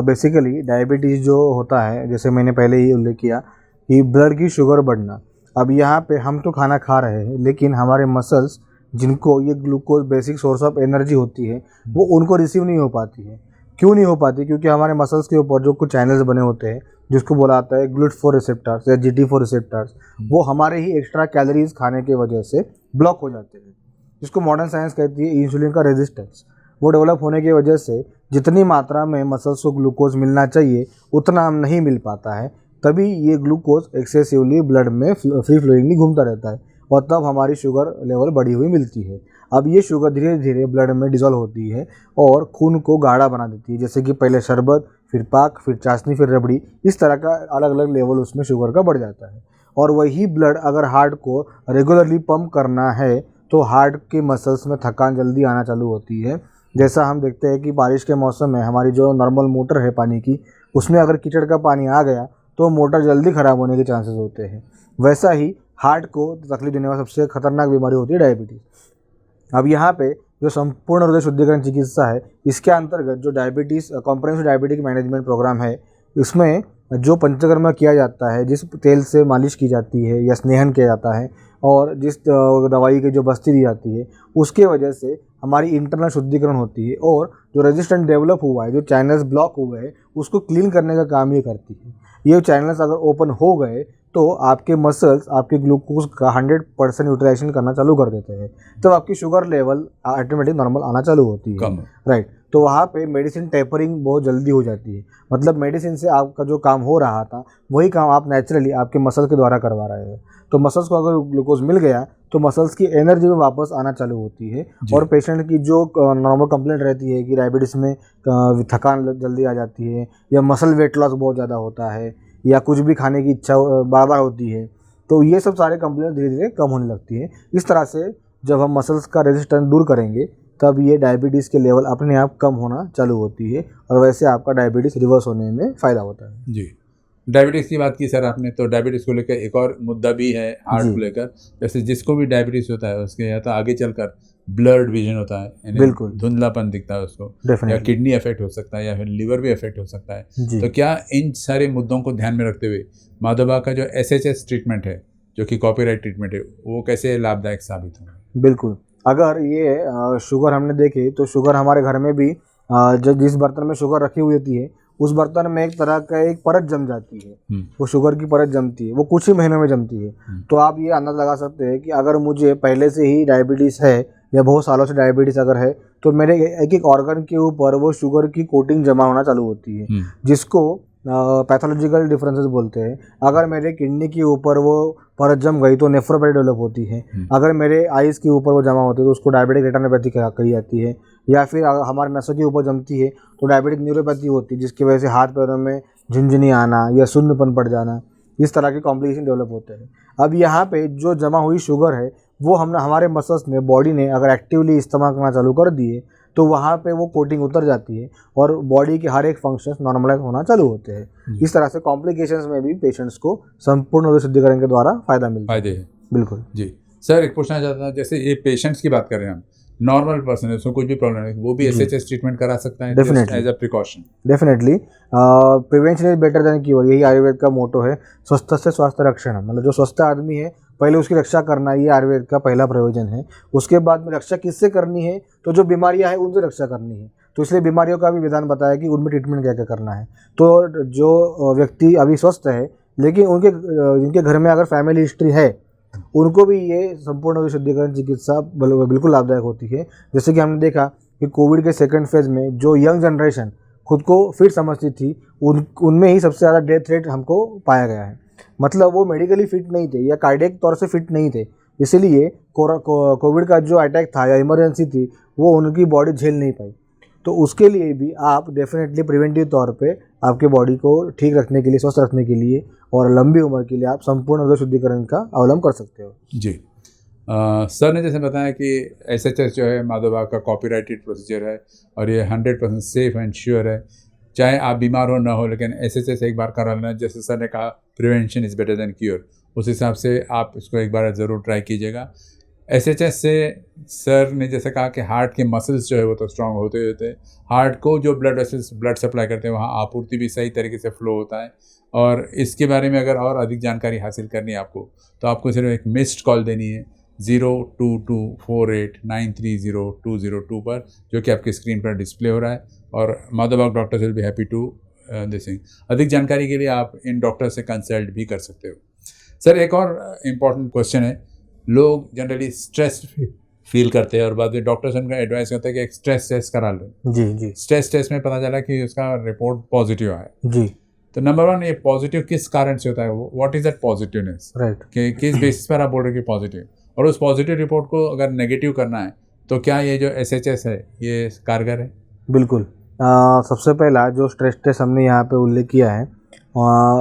बेसिकली डायबिटीज़ जो होता है जैसे मैंने पहले ही उल्लेख किया कि ब्लड की शुगर बढ़ना। अब यहाँ पे हम तो खाना खा रहे हैं लेकिन हमारे मसल्स जिनको ये glucose basic source of energy होती है वो उनको रिसीव नहीं हो पाती है। क्यों नहीं हो पाती? क्योंकि हमारे मसल्स के ऊपर जो कुछ चैनल्स बने होते हैं जिसको बोला जाता है GLUT4 रिसेप्टर्स या GT4 रिसेप्टर्स, वो हमारे ही एक्स्ट्रा कैलोरीज खाने की वजह से ब्लॉक हो जाते हैं, जिसको मॉडर्न साइंस कहती है इंसुलिन का रेजिस्टेंस। वो डेवलप होने की वजह से जितनी मात्रा में मसल्स को ग्लूकोज मिलना चाहिए उतना नहीं मिल पाता है। तभी ये ग्लूकोज एक्सेसिवली ब्लड में फ्री फ्लोइंगली घूमता रहता है और तब हमारी शुगर लेवल बढ़ी हुई मिलती है। अब ये शुगर धीरे धीरे ब्लड में डिज़ोल्व होती है और खून को गाढ़ा बना देती है। जैसे कि पहले शरबत, फिर पाक, फिर चाशनी, फिर रबड़ी, इस तरह का अलग अलग लेवल उसमें शुगर का बढ़ जाता है। और वही ब्लड अगर हार्ट को रेगुलरली पंप करना है तो हार्ट के मसल्स में थकान जल्दी आना चालू होती है। जैसा हम देखते हैं कि बारिश के मौसम में हमारी जो नॉर्मल मोटर है पानी की, उसमें अगर कीचड़ का पानी आ गया तो मोटर जल्दी ख़राब होने के चांसेस होते हैं। वैसा ही हार्ट को तकलीफ देने वाली सबसे खतरनाक बीमारी होती है डायबिटीज़। अब यहाँ पे जो संपूर्ण हृदय शुद्धिकरण चिकित्सा है इसके अंतर्गत जो diabetes comprehensive diabetic management program है, इसमें जो पंचकर्मा किया जाता है, जिस तेल से मालिश की जाती है या स्नेहन किया जाता है और जिस दवाई की जो बस्ती दी जाती है उसके वजह से हमारी इंटरनल शुद्धिकरण होती है और जो रेजिस्टेंट डेवलप हुआ है, जो चैनल्स ब्लॉक हुए हैं, उसको क्लीन करने का काम ये करती है। ये चैनल्स अगर ओपन हो गए तो आपके मसल्स आपके ग्लूकोज का 100% यूटिलाइजेशन करना चालू कर देते हैं, तो आपकी शुगर लेवल ऑटोमेटिक नॉर्मल आना चालू होती है। राइट। तो वहाँ पे मेडिसिन टेपरिंग बहुत जल्दी हो जाती है। मतलब मेडिसिन से आपका जो काम हो रहा था वही काम आप नेचुरली आपके मसल्स के द्वारा करवा रहे हैं। तो मसल्स को अगर ग्लूकोज मिल गया तो मसल्स की एनर्जी में वापस आना चालू होती है और पेशेंट की जो नॉर्मल कंप्लेंट रहती है कि डायबिटीज़ में थकान जल्दी आ जाती है या मसल वेट लॉस बहुत ज़्यादा होता है या कुछ भी खाने की इच्छा बार बार होती है, तो ये सब सारे कंप्लेंट धीरे धीरे कम होने लगती है। इस तरह से जब हम मसल्स का रेजिस्टेंस दूर करेंगे तब ये डायबिटीज़ के लेवल अपने आप कम होना चालू होती है और वैसे आपका डायबिटीज़ रिवर्स होने में फ़ायदा होता है। जी, डायबिटीज़ की बात की सर आपने, तो डायबिटीज़ को लेकर एक और मुद्दा भी है हार्ट को लेकर। जैसे जिसको भी डायबिटीज़ होता है उसके या तो आगे चलकर ब्लर्ड विजन होता है, यानी बिल्कुल। धुंधलापन दिखता है उसको, या डेफिनेटली किडनी अफेक्ट हो सकता है, या फिर लिवर भी अफेक्ट हो सकता है। जी। तो क्या इन सारे मुद्दों को ध्यान में रखते हुए माधोबा का जो SHS ट्रीटमेंट है, जो कि कॉपीराइट ट्रीटमेंट है, वो कैसे लाभदायक साबित होगा? बिल्कुल। अगर ये शुगर हमने देखी तो शुगर हमारे घर में भी जो जिस बर्तन में शुगर रखी हुई होती है उस बर्तन में एक तरह का एक परत जम जाती है। वो शुगर की परत जमती है, वो कुछ ही महीनों में जमती है। तो आप ये अंदाज़ लगा सकते हैं कि अगर मुझे पहले से ही डायबिटीज़ है या बहुत सालों से डायबिटीज़ अगर है तो मेरे एक एक ऑर्गन के ऊपर वो शुगर की कोटिंग जमा होना चालू होती है, जिसको पैथोलॉजिकल डिफरेंसेस बोलते हैं। अगर मेरे किडनी के ऊपर वो परत जम गई तो नेफ्रोपैथी डेवलप होती है। अगर मेरे आइज़ के ऊपर वो जमा होती है तो उसको डायबिटिक रेटिनोपैथी कही जाती है। या फिर हमारे नसों के ऊपर जमती है तो डायबिटिक न्यूरोपैथी होती है, जिसकी वजह से हाथ पैरों में झुंझुनी आना या शून्यपन पड़ जाना, इस तरह के कॉम्प्लिकेशन डेवलप होते हैं। अब यहाँ पे जो जमा हुई शुगर है वो हमने हमारे मसल्स ने, बॉडी ने अगर एक्टिवली इस्तेमाल करना चालू कर दिए तो वहाँ पे वो कोटिंग उतर जाती है और बॉडी के हर एक फंक्शंस नॉर्मलाइज होना चालू होते हैं। इस तरह से कॉम्प्लिकेशंस में भी पेशेंट्स को संपूर्ण उदर शुद्धिकरण के द्वारा फायदा मिलता है। फायदे हैं। बिल्कुल जी सर, एक पूछना चाहता हूँ, जैसे ये पेशेंट्स की बात कर रहे हैं हम, नॉर्मल पर्सन है, उसको कुछ भी प्रॉब्लम नहीं, वो भी SHS ट्रीटमेंट करा सकता है Definitely. As a precaution? Definitely prevention is better than cure, यही आयुर्वेद का मोटो है। स्वस्थ से स्वास्थ्य रक्षण, मतलब जो स्वस्थ आदमी है पहले उसकी रक्षा करना, ये आयुर्वेद का पहला प्रयोजन है। उसके बाद में रक्षा किससे करनी है, तो जो बीमारियां हैं उनसे रक्षा करनी है। तो इसलिए बीमारियों का भी विधान बताया कि उनमें ट्रीटमेंट क्या क्या करना है। तो जो व्यक्ति अभी स्वस्थ है लेकिन जिनके घर में अगर फैमिली हिस्ट्री है उनको भी ये संपूर्ण शुद्धिकरण चिकित्सा बिल्कुल लाभदायक होती है। जैसे कि हमने देखा कि कोविड के सेकंड फेज में जो यंग जनरेशन खुद को फिट समझती थी उनमें ही सबसे ज़्यादा डेथ रेट हमको पाया गया है। मतलब वो मेडिकली फिट नहीं थे या कार्डियक तौर से फिट नहीं थे, इसीलिए कोविड का जो अटैक था या इमरजेंसी थी वो उनकी बॉडी झेल नहीं पाई। तो उसके लिए भी आप डेफिनेटली प्रिवेंटिव तौर पे आपके बॉडी को ठीक रखने के लिए, स्वस्थ रखने के लिए और लंबी उम्र के लिए आप संपूर्ण उदर शुद्धिकरण का अवलंब कर सकते हो। जी सर ने जैसे बताया कि SHS जो है माधोबा का कॉपीराइटेड प्रोसीजर है और ये 100% सेफ एंड श्योर है, चाहे आप बीमार हो ना हो, लेकिन SHS एक बार करा लेना। जैसे सर ने कहा prevention is better than cure, उस हिसाब से आप इसको एक बार ज़रूर ट्राई कीजिएगा। SHS से सर ने जैसे कहा कि हार्ट के मसल्स जो है वो तो स्ट्रांग होते होते हैं, हार्ट को जो ब्लड वेसल्स ब्लड सप्लाई करते हैं वहाँ आपूर्ति भी सही तरीके से फ्लो होता है। और इसके बारे में अगर और अधिक जानकारी हासिल करनी है आपको, तो आपको सिर्फ एक मिस्ड कॉल देनी है 0224893002 पर, जो कि आपकी स्क्रीन पर डिस्प्ले हो रहा है। और माधोबा doctors will be happy to this thing. अधिक जानकारी के लिए आप इन डॉक्टर से कंसल्ट भी कर सकते हो। सर एक और इम्पॉर्टेंट क्वेश्चन है, लोग जनरली स्ट्रेस फील करते हैं और बाद में डॉक्टर से उनका एडवाइस होता है कि एक स्ट्रेस टेस्ट करा लो। जी स्ट्रेस टेस्ट में पता चला कि उसका रिपोर्ट पॉजिटिव आया। जी। तो नंबर 1, ये पॉजिटिव किस कारण से होता है, what is that positiveness, right. कि किस बेसिस पर आप बोल रहे हो कि पॉजिटिव, और उस पॉजिटिव रिपोर्ट को अगर नेगेटिव करना है तो क्या ये जो SHS है ये कारगर है? बिल्कुल। सबसे पहला जो स्ट्रेस टेस्ट हमने यहाँ पे उल्लेख किया है,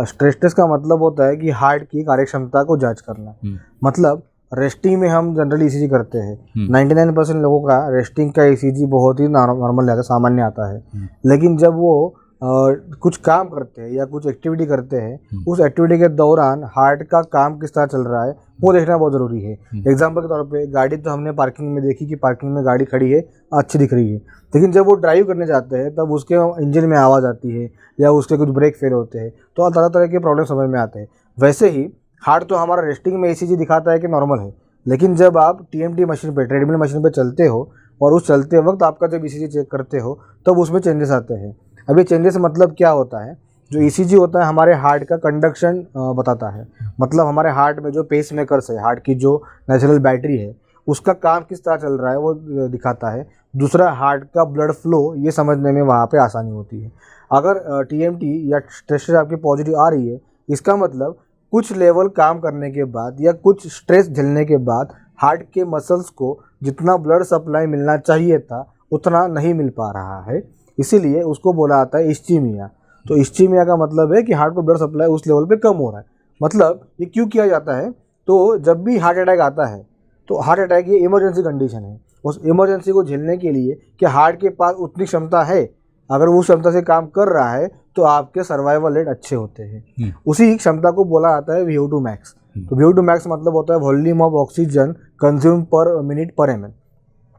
स्ट्रेस टेस्ट का मतलब होता है कि हार्ट की कार्यक्षमता को जांच करना। मतलब रेस्टिंग में हम जनरली ECG करते हैं। 99% लोगों का रेस्टिंग का ECG बहुत ही नॉर्मल आता है, सामान्य आता है। लेकिन जब वो कुछ काम करते हैं या कुछ एक्टिविटी करते हैं, उस एक्टिविटी के दौरान हार्ट का काम किस तरह चल रहा है वो देखना बहुत ज़रूरी है। एग्जाम्पल के तौर पे गाड़ी तो हमने पार्किंग में देखी कि पार्किंग में गाड़ी खड़ी है, अच्छी दिख रही है, लेकिन जब वो ड्राइव करने जाते हैं तब उसके इंजन में आवाज़ आती है या उसके कुछ ब्रेक फेल होते हैं, तो तरह तरह के प्रॉब्लम समझ में आते हैं। वैसे ही हार्ट तो हमारा रेस्टिंग में ECG दिखाता है कि नॉर्मल है, लेकिन जब आप TMT मशीन पे, ट्रेडमिल मशीन पे चलते हो और उस चलते वक्त आपका जब ECG चेक करते हो तब उसमें चेंजेस आते हैं। अभी चेंजेस मतलब क्या होता है, जो ECG होता है हमारे हार्ट का कंडक्शन बताता है। मतलब हमारे हार्ट में जो पेस मेकर्स है, हार्ट की जो नेचुरल बैटरी है, उसका काम किस तरह चल रहा है वो दिखाता है। दूसरा, हार्ट का ब्लड फ्लो, ये समझने में वहाँ पे आसानी होती है। अगर TMT या स्ट्रेस आपकी पॉजिटिव आ रही है, इसका मतलब कुछ लेवल काम करने के बाद या कुछ स्ट्रेस झेलने के बाद हार्ट के मसल्स को जितना ब्लड सप्लाई मिलना चाहिए था उतना नहीं मिल पा रहा है, इसीलिए उसको बोला जाता है इस्चीमिया। तो इस्चीमिया का मतलब है कि हार्ट को ब्लड सप्लाई उस लेवल पे कम हो रहा है। मतलब ये क्यों किया जाता है, तो जब भी हार्ट अटैक आता है तो हार्ट अटैक ये इमरजेंसी कंडीशन है। उस इमरजेंसी को झेलने के लिए कि हार्ट के पास उतनी क्षमता है, अगर वो क्षमता से काम कर रहा है तो आपके सर्वाइवल रेट अच्छे होते हैं। उसी क्षमता को बोला जाता है VO2 मैक्स। तो VO2 मैक्स मतलब होता है वॉल्यूम ऑफ ऑक्सीजन कंज्यूम पर मिनट पर ml।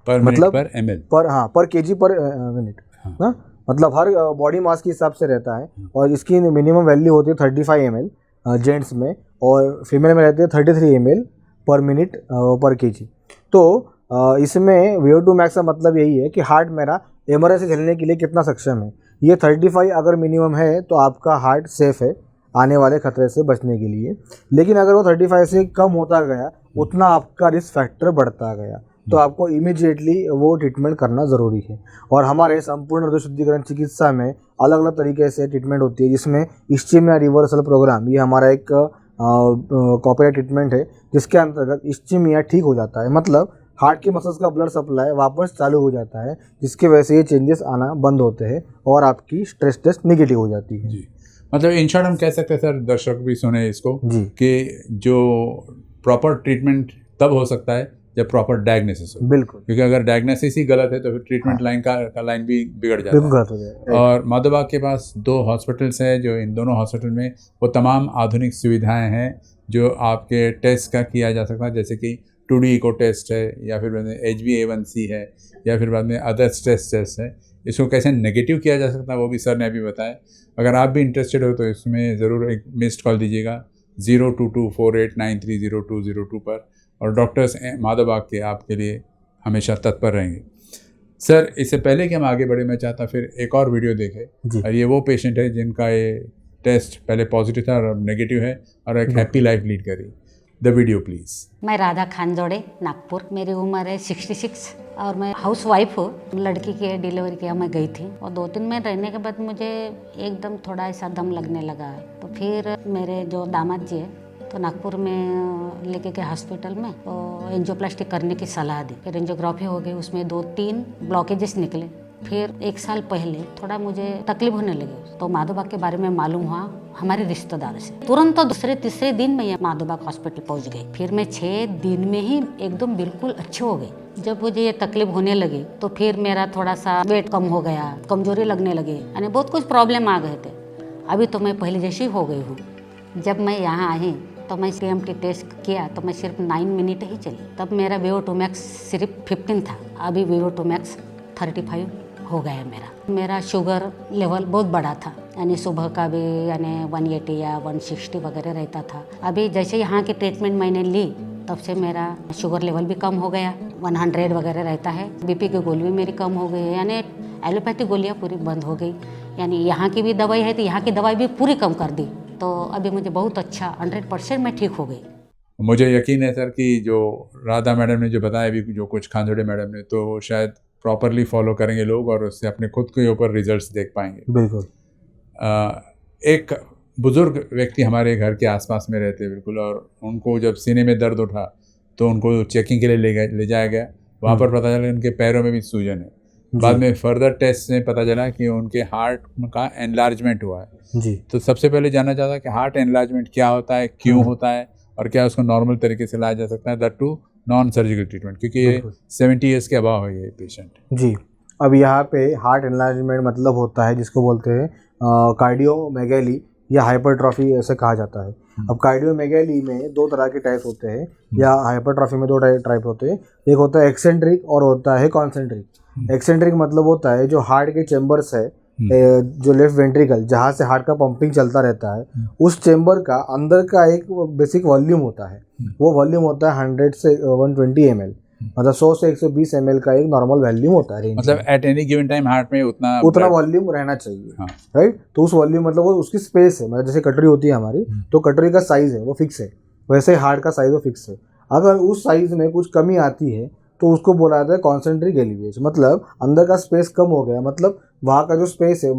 पर मिनट मतलब पर ml। पर केजी पर मिनट ना, मतलब हर बॉडी मास के हिसाब से रहता है। और इसकी मिनिमम वैल्यू होती है 35 ml जेंट्स में, और फीमेल में रहती है 33 ml पर मिनट पर केजी। तो इसमें VO2 मैक्स का मतलब यही है कि हार्ट मेरा इमरजेंसी झेलने के लिए कितना सक्षम है। ये 35 अगर मिनिमम है तो आपका हार्ट सेफ है आने वाले खतरे से बचने के लिए। लेकिन अगर वो 35 से कम होता गया उतना आपका रिस्क फैक्टर बढ़ता गया, तो आपको इमीडिएटली वो ट्रीटमेंट करना ज़रूरी है। और हमारे संपूर्ण हृदय शुद्धिकरण चिकित्सा में अलग अलग तरीके से ट्रीटमेंट होती है, जिसमें इस्चीमिया रिवर्सल प्रोग्राम, ये हमारा एक कॉर्पोरेट ट्रीटमेंट है जिसके अंतर्गत इस्चीमिया ठीक हो जाता है, मतलब हार्ट के मसल्स का ब्लड सप्लाई वापस चालू हो जाता है, जिसकी वजह से ये चेंजेस आना बंद होते हैं और आपकी स्ट्रेस टेस्ट नेगेटिव हो जाती है। जी, मतलब इन शॉर्ट हम कह सकते हैं सर, दर्शक भी सुने इसको जी कि जो प्रॉपर ट्रीटमेंट तब हो सकता है जब प्रॉपर डायग्नोसिस हो। बिल्कुल, क्योंकि अगर डायग्नोसिस ही गलत है तो फिर ट्रीटमेंट लाइन का लाइन भी बिगड़ जाता बिल्कुल है। गलत हो जाएगा। और माधोबाग के पास 2 हॉस्पिटल्स हैं, जो इन दोनों हॉस्पिटल में वो तमाम आधुनिक सुविधाएं हैं जो आपके टेस्ट का किया जा सकता है, जैसे कि 2D इको टेस्ट है, या फिर बाद में HbA1c है, या फिर बाद में अदर स्ट्रेस टेस्ट है। इसको कैसे नेगेटिव किया जा सकता है वो भी सर ने अभी बताया। अगर आप भी इंटरेस्टेड हो तो इसमें ज़रूर एक मिस्ड कॉल दीजिएगा 022489300202 पर, और डॉक्टर्स माधोबाग के आपके लिए हमेशा तत्पर रहेंगे। सर, इससे पहले कि हम आगे बढ़े, मैं चाहता फिर एक और वीडियो देखें। और ये वो पेशेंट है जिनका ये टेस्ट पहले पॉजिटिव था और अब नेगेटिव है, और एक हैप्पी लाइफ लीड करी। The video please. मैं राधा खानजोड़े, नागपुर। मेरी उम्र है 66 और मैं हाउस वाइफ हूँ। लड़की की डिलीवरी किया, मैं गई थी, और 2-3 महीने रहने के बाद मुझे एकदम थोड़ा ऐसा दम लगने लगा। तो फिर मेरे जो दामाद जी है तो नागपुर में लेके गए हॉस्पिटल में, तो एंजियोप्लास्टी करने की सलाह दी। फिर एंजियोग्राफी हो गई, उसमें 2-3 ब्लॉकेजेस निकले। फिर 1 साल पहले थोड़ा मुझे तकलीफ होने लगी, तो माधोबाग के बारे में मालूम हुआ हमारे रिश्तेदार से। तुरंत तो दूसरे-तीसरे दिन में ये माधोबाग हॉस्पिटल पहुंच गई। फिर मैं 6 दिन में ही एकदम बिल्कुल अच्छे हो गई। जब मुझे ये तकलीफ होने लगी तो फिर मेरा थोड़ा सा वेट कम हो गया, कमजोरी लगने लगी, यानी बहुत कुछ प्रॉब्लम आ गए थे। अभी तो मैं पहले जैसी हो गई हूँ। जब मैं यहाँ आई तो मैं TMT टेस्ट किया तो मैं सिर्फ 9 मिनट ही चली। तब मेरा VO2 मैक्स सिर्फ 15 था, अभी VO2 मैक्स 35 हो गया मेरा शुगर लेवल बहुत बड़ा था, यानी सुबह का भी यानी 180 या 160 वगैरह रहता था। अभी जैसे यहाँ की ट्रीटमेंट मैंने ली तब से मेरा शुगर लेवल भी कम हो गया, 100 वगैरह रहता है। BP की गोली भी मेरी कम हो गई है, यानी एलोपैथी गोलियाँ पूरी बंद हो गई। यानी यहाँ की भी दवाई है तो यहाँ की दवाई भी पूरी कम कर दी, तो अभी मुझे बहुत अच्छा 100% मैं ठीक हो गई। मुझे यकीन है सर कि जो राधा मैडम ने जो बताया अभी, जो कुछ खानजोड़े मैडम ने, तो शायद प्रॉपरली फॉलो करेंगे लोग और उससे अपने खुद के ऊपर रिजल्ट्स देख पाएंगे। बिल्कुल। एक बुज़ुर्ग व्यक्ति हमारे घर के आसपास में रहते बिल्कुल, और उनको जब सीने में दर्द उठा तो उनको चेकिंग के लिए ले जाया गया। वहाँ पर पता चला उनके पैरों में भी सूजन है। बाद में फर्दर टेस्ट से पता चला कि उनके हार्ट का एनलार्जमेंट हुआ है। जी। तो सबसे पहले जानना चाहता कि हार्ट एनलार्जमेंट क्या होता है, क्यों होता है, और क्या उसको नॉर्मल तरीके से लाया जा सकता है, that too non surgical treatment, क्योंकि ये 70 ईयर्स के अबाव है ये पेशेंट। जी। अब यहाँ पे हार्ट एनलार्जमेंट मतलब होता है जिसको बोलते हैं कार्डियोमेगैली या हाइपरट्रॉफी ऐसे कहा जाता है। अब कार्डियोमेगैली में 2 तरह के टाइप होते हैं, या हाइपरट्रॉफी में 2 टाइप होते हैं। एक होता है एक्सेंट्रिक और होता है कॉन्सेंट्रिक। एक्सेंट्रिक मतलब होता है जो हार्ट के चेम्बर्स है, जो लेफ्ट वेंट्रिकल जहाँ से हार्ट का पंपिंग चलता रहता है, उस चेम्बर का अंदर का एक बेसिक वॉल्यूम होता है। वो वॉल्यूम होता है 100 से 120 ml, मतलब 100 से 120 ml का एक नॉर्मल वॉल्यूम होता है। मतलब at any given time heart में उतना वॉल्यूम रहना चाहिए। हाँ। राइट। तो उस वॉल्यूम मतलब वो उसकी स्पेस है, मतलब जैसे कटोरी होती है हमारी, तो कटोरी का साइज है वो फिक्स है, वैसे हार्ट का साइज वो फिक्स है। अगर उस साइज में कुछ कमी आती है तो उसको बोला जाता है कॉन्सेंट्रिक एलिवेशन, मतलब अंदर का स्पेस कम हो गया, मतलब वहाँ का जो स्पेस है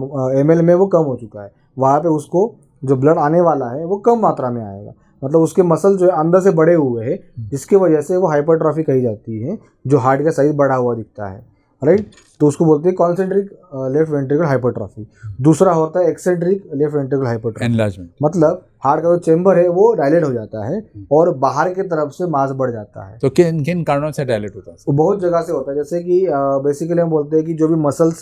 ml में वो कम हो चुका है, वहाँ पे उसको जो ब्लड आने वाला है वो कम मात्रा में आएगा, मतलब उसके मसल जो है अंदर से बड़े हुए हैं, जिसकी वजह से वो हाइपरट्रॉफी कही जाती है, जो हार्ट का साइज बढ़ा हुआ दिखता है। राइट। तो उसको बोलते हैं कॉन्सेंट्रिक लेफ्ट वेंट्रिकल हाइपरट्रॉफी। दूसरा होता है eccentric left ventricle hypertrophy, enlargement, मतलब हार्ट का जो चेम्बर है वो डायलेट हो जाता है और बाहर की तरफ से मास बढ़ जाता है। तो किन किन कारणों से डायलेट होता है? वो बहुत जगह से होता है, जैसे कि बेसिकली हम बोलते हैं कि जो भी मसल्स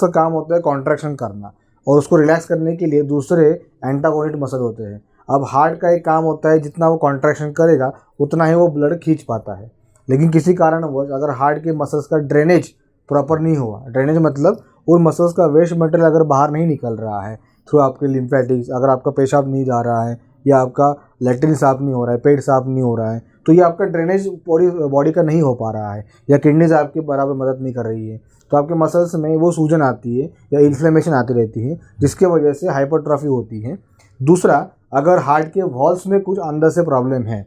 का काम होता है कॉन्ट्रैक्शन करना, और उसको रिलैक्स करने के लिए दूसरे एंटागोनिस्ट मसल होते हैं। अब हार्ट का एक काम होता है जितना वो कॉन्ट्रैक्शन करेगा उतना ही वो ब्लड खींच पाता है। लेकिन किसी कारणवश अगर हार्ट के मसल्स का ड्रेनेज प्रॉपर नहीं हुआ, ड्रेनेज मतलब उन मसल्स का वेस्ट मटेरियल अगर बाहर नहीं निकल रहा है थ्रू आपके लिम्फेटिक्स, अगर आपका पेशाब नहीं जा रहा है या आपका लेट्रिन साफ नहीं हो रहा है, पेट साफ नहीं हो रहा है, तो ये आपका ड्रेनेज बॉडी का नहीं हो पा रहा है, या किडनीज आपकी बराबर मदद नहीं कर रही है, तो आपके मसल्स में वो सूजन आती है या इन्फ्लेमेशन आती रहती है, जिसके वजह से हाइपरट्रॉफी होती है। दूसरा, अगर हार्ट के वॉल्स में कुछ अंदर से प्रॉब्लम है,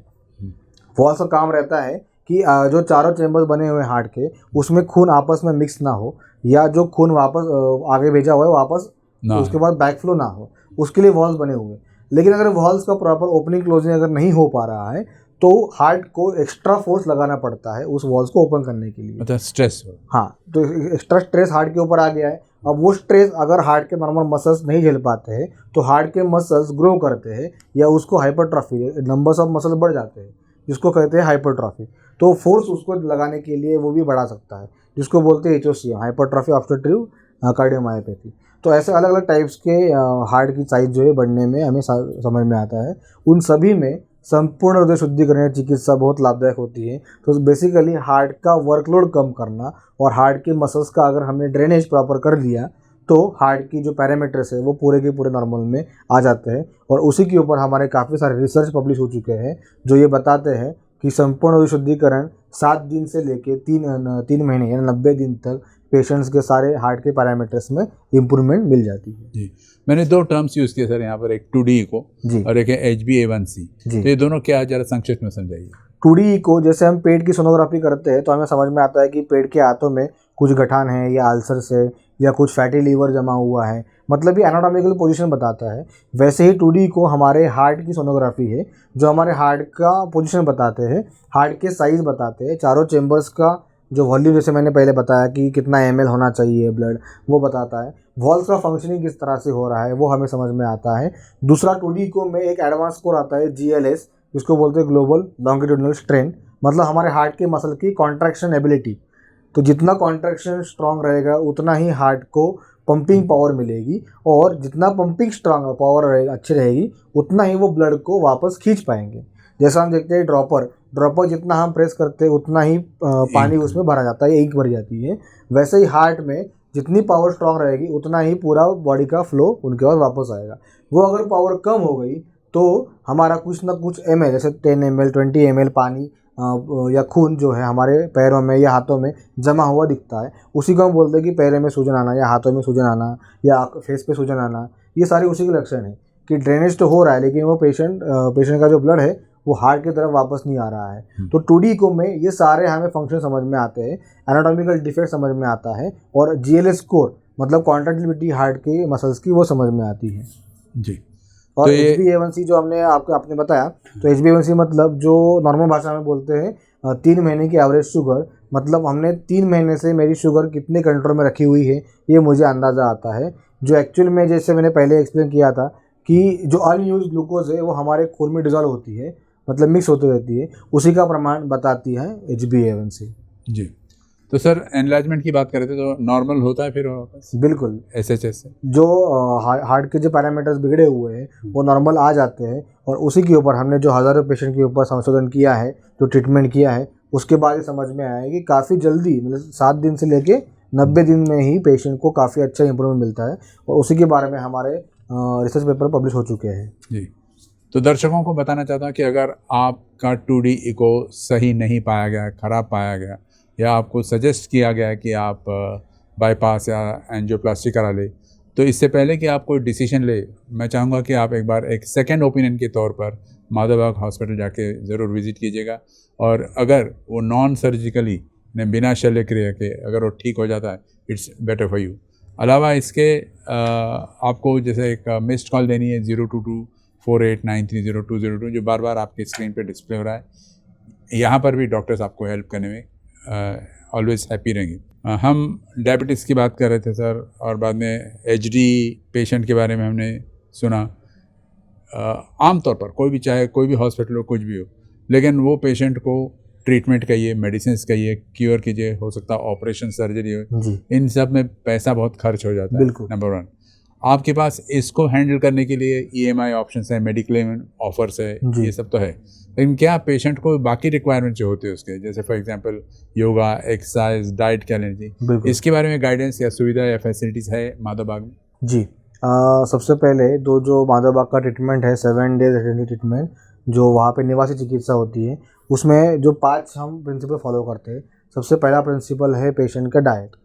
वॉल्स का काम रहता है कि जो चारों चैम्बर्स बने हुए हैं हार्ट के, उसमें खून आपस में मिक्स ना हो, या जो खून वापस आगे भेजा हुआ है वापस उसके बाद बैकफ्लो ना हो, उसके लिए वॉल्स बने हुए हैं। लेकिन अगर वॉल्स का प्रॉपर ओपनिंग क्लोजिंग अगर नहीं हो पा रहा है तो हार्ट को एक्स्ट्रा फोर्स लगाना पड़ता है उस वॉल्स को ओपन करने के लिए, मतलब स्ट्रेस हो। हाँ, तो एक्स्ट्रा स्ट्रेस हार्ट के ऊपर आ गया है। अब वो स्ट्रेस अगर हार्ट के नॉर्मल मसल्स नहीं झेल पाते हैं तो हार्ट के मसल्स ग्रो करते हैं या उसको हाइपरट्रॉफी, नंबर्स ऑफ मसल्स बढ़ जाते हैं, जिसको कहते हैं हाइपरट्रॉफी। तो फोर्स उसको लगाने के लिए वो भी बढ़ा सकता है, जिसको बोलते हैं HOCM, हाइपरट्रॉफी ऑब्स्ट्रक्टिव कार्डियोमायोपैथी। तो ऐसे अलग अलग टाइप्स के हार्ट की साइज जो है बढ़ने में हमें समझ में आता है। उन सभी में संपूर्ण हृदय शुद्धिकरण चिकित्सा बहुत लाभदायक होती है। तो बेसिकली हार्ट का वर्कलोड कम करना और हार्ट के मसल्स का अगर हमने ड्रेनेज प्रॉपर कर दिया तो हार्ट की जो पैरामीटर्स है वो पूरे के पूरे नॉर्मल में आ जाते हैं। और उसी के ऊपर हमारे काफ़ी सारे रिसर्च पब्लिश हो चुके हैं जो ये बताते हैं कि संपूर्ण हृदय शुद्धिकरण 7 दिन से लेके 3 महीने यानी 90 दिन तक पेशेंट्स के सारे हार्ट के पैरामीटर्स में इम्प्रूवमेंट मिल जाती है। जी, मैंने 2 टर्म्स यूज़ किए सर यहाँ पर, एक 2D इको जी और एक है HbA1c। जी। तो ये दोनों क्या है, जरा संक्षिप्त में समझाइए। 2D इको, जैसे हम पेट की सोनोग्राफी करते हैं तो हमें समझ में आता है कि पेट के हाथों में कुछ गठान है या अल्सर्स है या कुछ फैटी लीवर जमा हुआ है, मतलब ये एनाटॉमिकल पोजीशन बताता है। वैसे ही 2D इको हमारे हार्ट की सोनोग्राफी है जो हमारे हार्ट का पोजीशन बताते हैं, हार्ट के साइज़ बताते हैं, चारों चेम्बर्स का जो वॉल्यूम, जैसे मैंने पहले बताया कि कितना ml होना चाहिए ब्लड, वो बताता है। वॉल्स का फंक्शनिंग किस तरह से हो रहा है वो हमें समझ में आता है। दूसरा 2D इको में एक एडवांस स्कोर आता है GLS, जिसको बोलते हैं ग्लोबल लॉन्गिट्यूडिनल स्ट्रेन, मतलब हमारे हार्ट के मसल की कॉन्ट्रैक्शन एबिलिटी। तो जितना कॉन्ट्रैक्शन स्ट्रांग रहेगा उतना ही हार्ट को पंपिंग पावर मिलेगी, और जितना पंपिंग स्ट्रांग पावर रहेगा, अच्छी रहेगी, उतना ही वो ब्लड को वापस खींच पाएंगे। जैसा हम देखते हैं ड्रॉपर जितना हम प्रेस करते हैं उतना ही पानी उसमें भरा जाता है, इंक भर जाती है। वैसे ही हार्ट में जितनी पावर स्ट्रांग रहेगी उतना ही पूरा बॉडी का फ्लो उनके पास वापस आएगा। वो अगर पावर कम हो गई तो हमारा कुछ ना कुछ ml, जैसे 10 ml 20 ml पानी या खून जो है हमारे पैरों में या हाथों में जमा हुआ दिखता है। उसी को हम बोलते हैं कि पैरों में सूजन आना या हाथों में सूजन आना या फेस पे सूजन आना, ये सारे उसी के लक्षण हैं कि ड्रेनेज तो हो रहा है लेकिन वो पेशेंट का जो ब्लड है वो हार्ट की तरफ वापस नहीं आ रहा है। तो 2D इको में ये सारे हमें फंक्शन समझ में आते हैं, एनाटॉमिकल डिफेक्ट समझ में आता है, और GLS स्कोर मतलब कॉन्ट्रैक्टिलिटी हार्ट के मसल्स की वो समझ में आती है। जी, और तो ये HbA1c जो आपने बताया, तो HbA1c मतलब जो नॉर्मल भाषा में बोलते हैं 3 महीने की एवरेज शुगर, मतलब हमने 3 महीने से मेरी शुगर कितने कंट्रोल में रखी हुई है ये मुझे अंदाज़ा आता है। जो एक्चुअल में, जैसे मैंने पहले एक्सप्लेन किया था कि जो अनयूज ग्लूकोज है वो हमारे खून में डिजॉल्व होती है, मतलब मिक्स होती रहती है, उसी का प्रमाण बताती है HbA1c। जी, तो सर एनलार्जमेंट की बात करें तो नॉर्मल होता है फिर वापस बिल्कुल, SHS से? जो हार्ट के जो पैरामीटर्स बिगड़े हुए हैं वो नॉर्मल आ जाते हैं, और उसी के ऊपर हमने जो हज़ारों पेशेंट के ऊपर संशोधन किया है, जो ट्रीटमेंट किया है, उसके बाद ये समझ में आया है कि काफ़ी जल्दी, मतलब 7 दिन से लेके 90 दिन में ही पेशेंट को काफ़ी अच्छा इंप्रूवमेंट मिलता है, और उसी के बारे में हमारे रिसर्च पेपर पब्लिश हो चुके हैं। जी, तो दर्शकों को बताना चाहता हूँ कि अगर आपका 2D इको सही नहीं पाया गया, ख़राब पाया गया, या आपको सजेस्ट किया गया कि आप बाईपास या एंजियोप्लास्टी करा ले, तो इससे पहले कि आप कोई डिसीजन ले, मैं चाहूँगा कि आप एक बार एक सेकेंड ओपिनियन के तौर पर माधवबाग हॉस्पिटल जाके ज़रूर विज़िट कीजिएगा। और अगर वो नॉन सर्जिकली बिना शल्य क्रिया के अगर वो ठीक हो जाता है, इट्स बेटर फॉर यू। अलावा इसके आपको जैसे एक मिस्ड कॉल देनी है 022489300202, जो बार बार आपकी स्क्रीन पे डिस्प्ले हो रहा है। यहाँ पर भी डॉक्टर्स आपको हेल्प करने में ऑलवेज हैप्पी रहेंगे। हम डायबिटीज़ की बात कर रहे थे सर, और बाद में HD पेशेंट के बारे में हमने सुना। आमतौर पर कोई भी, चाहे कोई भी हॉस्पिटल हो, कुछ भी हो, लेकिन वो पेशेंट को ट्रीटमेंट कहिए, मेडिसिन कहिए, क्योर कीजिए, हो सकता है ऑपरेशन, सर्जरी हो, जी, इन सब में पैसा बहुत खर्च हो जाता है, बिल्कुल। नंबर 1। आपके पास इसको हैंडल करने के लिए EMI ऑप्शंस है, मेडिक्लेम ऑफर्स है, जी। ये सब तो है, लेकिन क्या पेशेंट को बाकी रिक्वायरमेंट जो होते हैं उसके, जैसे for example yoga, exercise, diet क्या लेनी चाहिए, बिल्कुल। इसके बारे में गाइडेंस या सुविधा या फैसिलिटीज़ है माधव बाग में? जी। सबसे पहले जो माधव बाग का ट्रीटमेंट है 7 डेज अटेंडिव ट्रीटमेंट, जो वहाँ पे निवासी चिकित्सा होती है, उसमें जो 5 हम प्रिंसिपल फॉलो करते हैं। सबसे पहला प्रिंसिपल है पेशेंट का डाइट।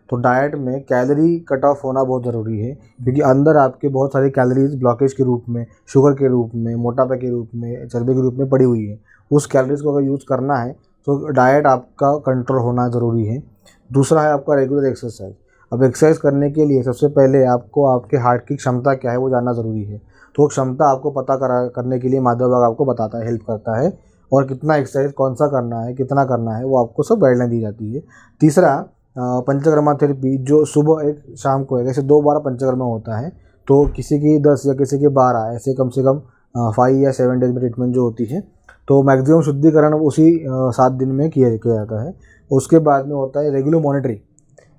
तो डाइट में कैलोरी कट ऑफ होना बहुत ज़रूरी है, क्योंकि अंदर आपके बहुत सारी कैलोरीज ब्लॉकेज के रूप में, शुगर के रूप में, मोटापे के रूप में, चर्बी के रूप में पड़ी हुई है। उस कैलोरीज को अगर यूज़ करना है तो डाइट आपका कंट्रोल होना ज़रूरी है। दूसरा है आपका रेगुलर एक्सरसाइज। अब एक्सरसाइज करने के लिए सबसे पहले आपको आपके हार्ट की क्षमता क्या है वो जानना ज़रूरी है। तो वो क्षमता आपको पता करने के लिए माधव बाग आपको बताता है, हेल्प करता है, और कितना एक्सरसाइज कौन सा करना है, कितना करना है, वो आपको सब गाइडलाइन दी जाती है। तीसरा पंचकर्मा थेरेपी, जो सुबह एक शाम को है, जैसे 2 बार पंचकर्मा होता है, तो किसी की 10 या किसी की 12, ऐसे कम से कम 5 या 7 डेज में ट्रीटमेंट जो होती है। तो मैक्सिमम शुद्धिकरण उसी 7 दिन में किया जाता है। उसके बाद में होता है रेगुलर मॉनिटरिंग,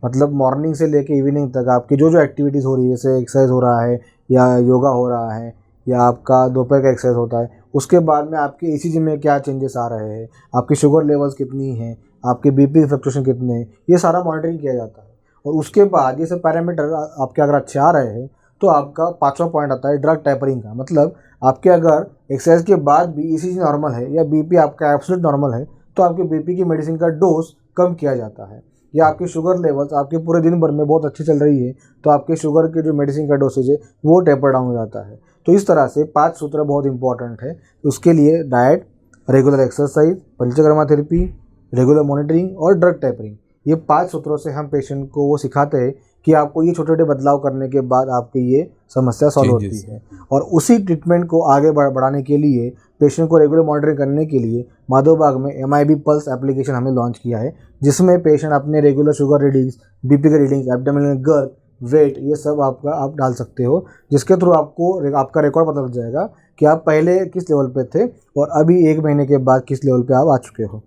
मतलब मॉर्निंग से लेके इवनिंग तक आपकी जो एक्टिविटीज़ हो रही है, जैसे एक्सरसाइज हो रहा है या योगा हो रहा है या आपका दोपहर का एक्सरसाइज होता है, उसके बाद में आपके ECG में क्या चेंजेस आ रहे हैं, आपकी शुगर लेवल्स कितनी हैं, आपके BP फ्लक्चुएशन कितने हैं, ये सारा मॉनिटरिंग किया जाता है। और उसके बाद ये सब पैरामीटर आपके अगर अच्छे आ रहे हैं तो आपका 5वां पॉइंट आता है ड्रग टैपरिंग का। मतलब आपके अगर एक्सरसाइज के बाद भी ECG नॉर्मल है या BP आपका एब्सोल्यूट नॉर्मल है, तो आपके BP की मेडिसिन का डोज कम किया जाता है। या आपकी शुगर लेवल्स आपके पूरे दिन भर में बहुत अच्छी चल रही है, तो आपके शुगर के जो मेडिसिन का डोसेज है वो टेपर डाउन हो जाता है। तो इस तरह से 5 सूत्र बहुत इंपॉर्टेंट है। उसके लिए diet, regular exercise, panchakarma therapy, regular monitoring और ड्रग टैपरिंग, ये 5 सूत्रों से हम पेशेंट को वो सिखाते हैं कि आपको ये छोटे छोटे बदलाव करने के बाद आपकी ये समस्या सॉल्व होती है। और उसी ट्रीटमेंट को आगे बढ़ाने के लिए, पेशेंट को रेगुलर मॉनिटरिंग करने के लिए माधव बाग में MIB पल्स एप्लीकेशन हमने लॉन्च किया है, जिसमें पेशेंट अपने रेगुलर शुगर रीडिंग्स, BP के रीडिंग्स, एब्डोमिनल गर्ल, वेट, ये सब आप डाल सकते हो, जिसके थ्रू आपको आपका रिकॉर्ड पता लग जाएगा कि आप पहले किस लेवल पे थे और अभी 1 महीने के बाद किस लेवल पे आप आ चुके हो।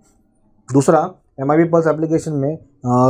दूसरा, MIB पल्स एप्लीकेशन में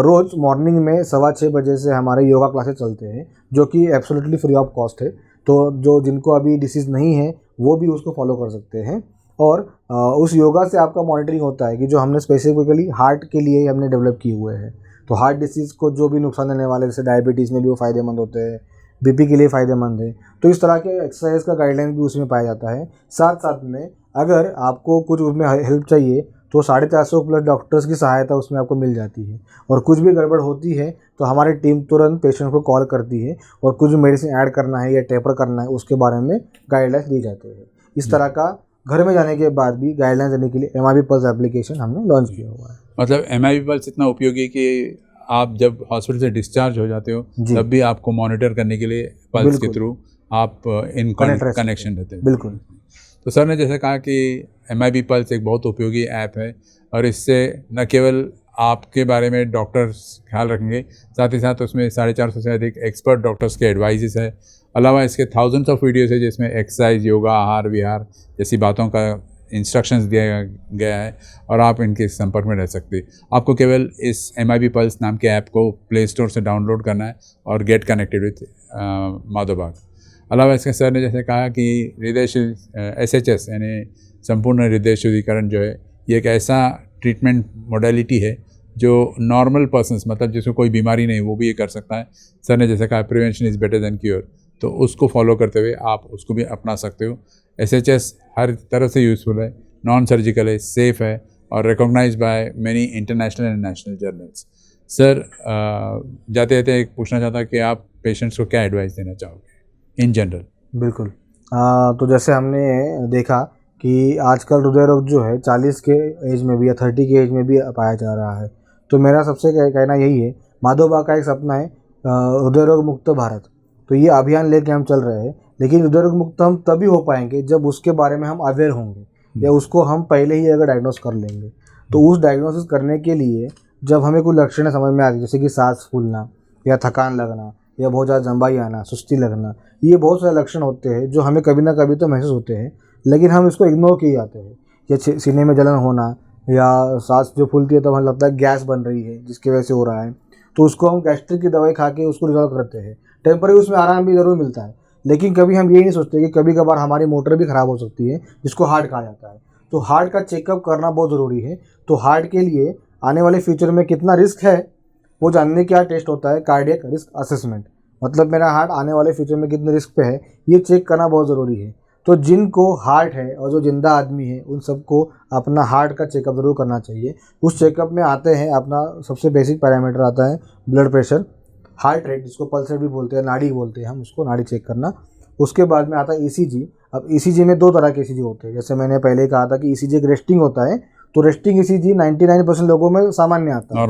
रोज़ मॉर्निंग में 6:15 बजे से हमारे योगा क्लासेस चलते हैं, जो कि एब्सोल्युटली फ्री ऑफ कॉस्ट है। तो जो जिनको अभी डिसीज़ नहीं है वो भी उसको फॉलो कर सकते हैं। और उस योगा से आपका मॉनिटरिंग होता है कि जो हमने स्पेसिफिकली हार्ट के लिए ही हमने डेवलप किए हुए हैं। तो हार्ट डिसीज़ को जो भी नुकसान देने वाले, जैसे डायबिटीज़ में भी वो फ़ायदेमंद होते हैं, BP के लिए फ़ायदेमंद है। तो इस तरह के एक्सरसाइज का गाइडलाइन भी उसमें पाया जाता है। साथ साथ में अगर आपको कुछ उसमें हेल्प चाहिए तो 450 प्लस डॉक्टर्स की सहायता उसमें आपको मिल जाती है। और कुछ भी गड़बड़ होती है तो हमारी टीम तुरंत पेशेंट को कॉल करती है और कुछ मेडिसिन ऐड करना है या टेपर करना है उसके बारे में गाइडलाइंस दी जाती है। इस तरह का घर में जाने के बाद भी गाइडलाइंस देने के लिए MIB पल्स एप्लीकेशन हमने लॉन्च किया हुआ है। मतलब MIB पल्स इतना उपयोगी है कि आप जब हॉस्पिटल से डिस्चार्ज हो जाते हो तब भी आपको मॉनिटर करने के लिए पल्स के थ्रू आप इन कनेक्शन रहते हैं। बिल्कुल। तो सर ने जैसे कहा कि MIB पल्स एक बहुत उपयोगी ऐप है और इससे न केवल आपके बारे में डॉक्टर्स ख्याल रखेंगे, साथ ही साथ उसमें 450 से अधिक एक्सपर्ट डॉक्टर्स के एडवाइजेस है। अलावा इसके थाउजेंड्स ऑफ वीडियोस है जिसमें एक्सरसाइज, योगा, आहार विहार जैसी बातों का इंस्ट्रक्शंस दिया गया है और आप इनके संपर्क में रह सकते हैं। आपको केवल इस MIB पल्स नाम के ऐप को प्ले स्टोर से डाउनलोड करना है और गेट कनेक्टेड विथ माधव बाग। अलावा इसके सर ने जैसे कहा कि हृदय SHS यानी संपूर्ण हृदय शुद्धिकरण जो है, ये एक ऐसा ट्रीटमेंट मोडेलिटी है जो नॉर्मल पर्सन्स, मतलब जिसको कोई बीमारी नहीं, वो भी ये कर सकता है। सर ने जैसे कहा prevention is better than cure, तो उसको फॉलो करते हुए आप उसको भी अपना सकते हो। SHS हर तरह से यूज़फुल है, नॉन सर्जिकल है, सेफ़ है और recognise by many international and national journals. Sir जाते जाते एक पूछना चाहता कि आप पेशेंट्स को क्या एडवाइस देना चाहोगे इन जनरल? बिल्कुल। तो जैसे हमने देखा कि आजकल हृदय रोग जो है 40 के एज में भी या 30 के एज में भी पाया जा रहा है। तो मेरा सबसे कहना यही है, माधव बाग का एक सपना है हृदय रोग मुक्त भारत। तो ये अभियान लेके हम चल रहे हैं, लेकिन हृदय रोग मुक्त हम तभी हो पाएंगे जब उसके बारे में हम अवेयर होंगे या उसको हम पहले ही अगर डायग्नोस कर लेंगे। तो उस डायग्नोसिस करने के लिए जब हमें कोई लक्षण समझ में आती है, जैसे कि सांस फूलना या थकान लगना या बहुत ज़्यादा जंबाई आना, सुस्ती लगना, ये बहुत सारे लक्षण होते हैं जो हमें कभी ना कभी तो महसूस होते हैं, लेकिन हम इसको इग्नोर किए जाते हैं। या सीने में जलन होना या सांस जो फूलती है तो हमें लगता है गैस बन रही है जिसकी वजह से हो रहा है, तो उसको हम गैस्ट्रिक की दवाई खा के उसको रिजॉल्व करते हैं। टेम्परेरी उसमें आराम भी ज़रूर मिलता है, लेकिन कभी हम ये नहीं सोचते कि कभी कभार हमारी मोटर भी ख़राब हो सकती है, जिसको हार्ट कहा जाता है। तो हार्ट का चेकअप करना बहुत ज़रूरी है। तो हार्ट के लिए आने वाले फ्यूचर में कितना रिस्क है वो जानने क्या टेस्ट होता है, कार्डियक रिस्क असेसमेंट। मतलब मेरा हार्ट आने वाले फ्यूचर में कितने रिस्क पे है ये चेक करना बहुत ज़रूरी है। तो जिनको हार्ट है और जो जिंदा आदमी है उन सबको अपना हार्ट का चेकअप ज़रूर करना चाहिए। उस चेकअप में आते हैं अपना सबसे बेसिक पैरामीटर आता है ब्लड प्रेशर, हार्ट रेट जिसको पल्स रेट भी बोलते हैं, नाड़ी बोलते हैं हम उसको, नाड़ी चेक करना। उसके बाद में आता है ईसीजी। अब ईसीजी में दो तरह के ईसीजी होते हैं, जैसे मैंने पहले कहा था कि ईसीजी एक रेस्टिंग होता है, तो रेस्टिंग ईसीजी 99% लोगों में सामान्य आता है,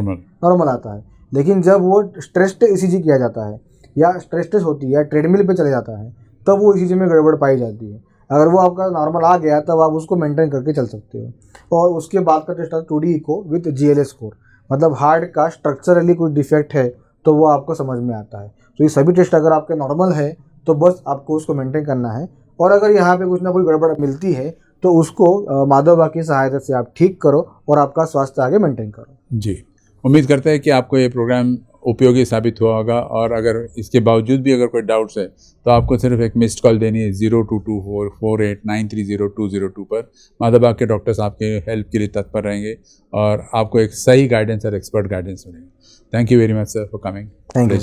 नॉर्मल आता है। लेकिन जब वो स्ट्रेस ईसीजी किया जाता है या स्ट्रेस टेस्ट होती है या ट्रेडमिल पे चले जाता है तब वो ईसीजी में गड़बड़ पाई जाती है। अगर वो आपका नॉर्मल आ गया तब आप उसको मेंटेन करके चल सकते हो। और उसके बाद का टेस्ट आता है 2D echo with GLA score, मतलब हार्ट का स्ट्रक्चरली कोई डिफेक्ट है तो वो आपको समझ में आता है। तो ये सभी टेस्ट अगर आपके नॉर्मल है तो बस आपको उसको मेंटेन करना है, और अगर यहाँ पे कुछ ना कोई गड़बड़ मिलती है तो उसको माधव बा की सहायता से आप ठीक करो और आपका स्वास्थ्य आगे मेंटेन करो। जी, उम्मीद करते हैं कि आपको ये प्रोग्राम उपयोगी साबित हुआ होगा, और अगर इसके बावजूद भी अगर कोई डाउट्स है तो आपको सिर्फ एक मिस्ड कॉल देनी है 022448930202 पर। माधव बाग के डॉक्टर्स आपके हेल्प के लिए तत्पर रहेंगे और आपको एक सही गाइडेंस और एक्सपर्ट गाइडेंस मिलेगा। Thank you very much sir for coming. Thank you.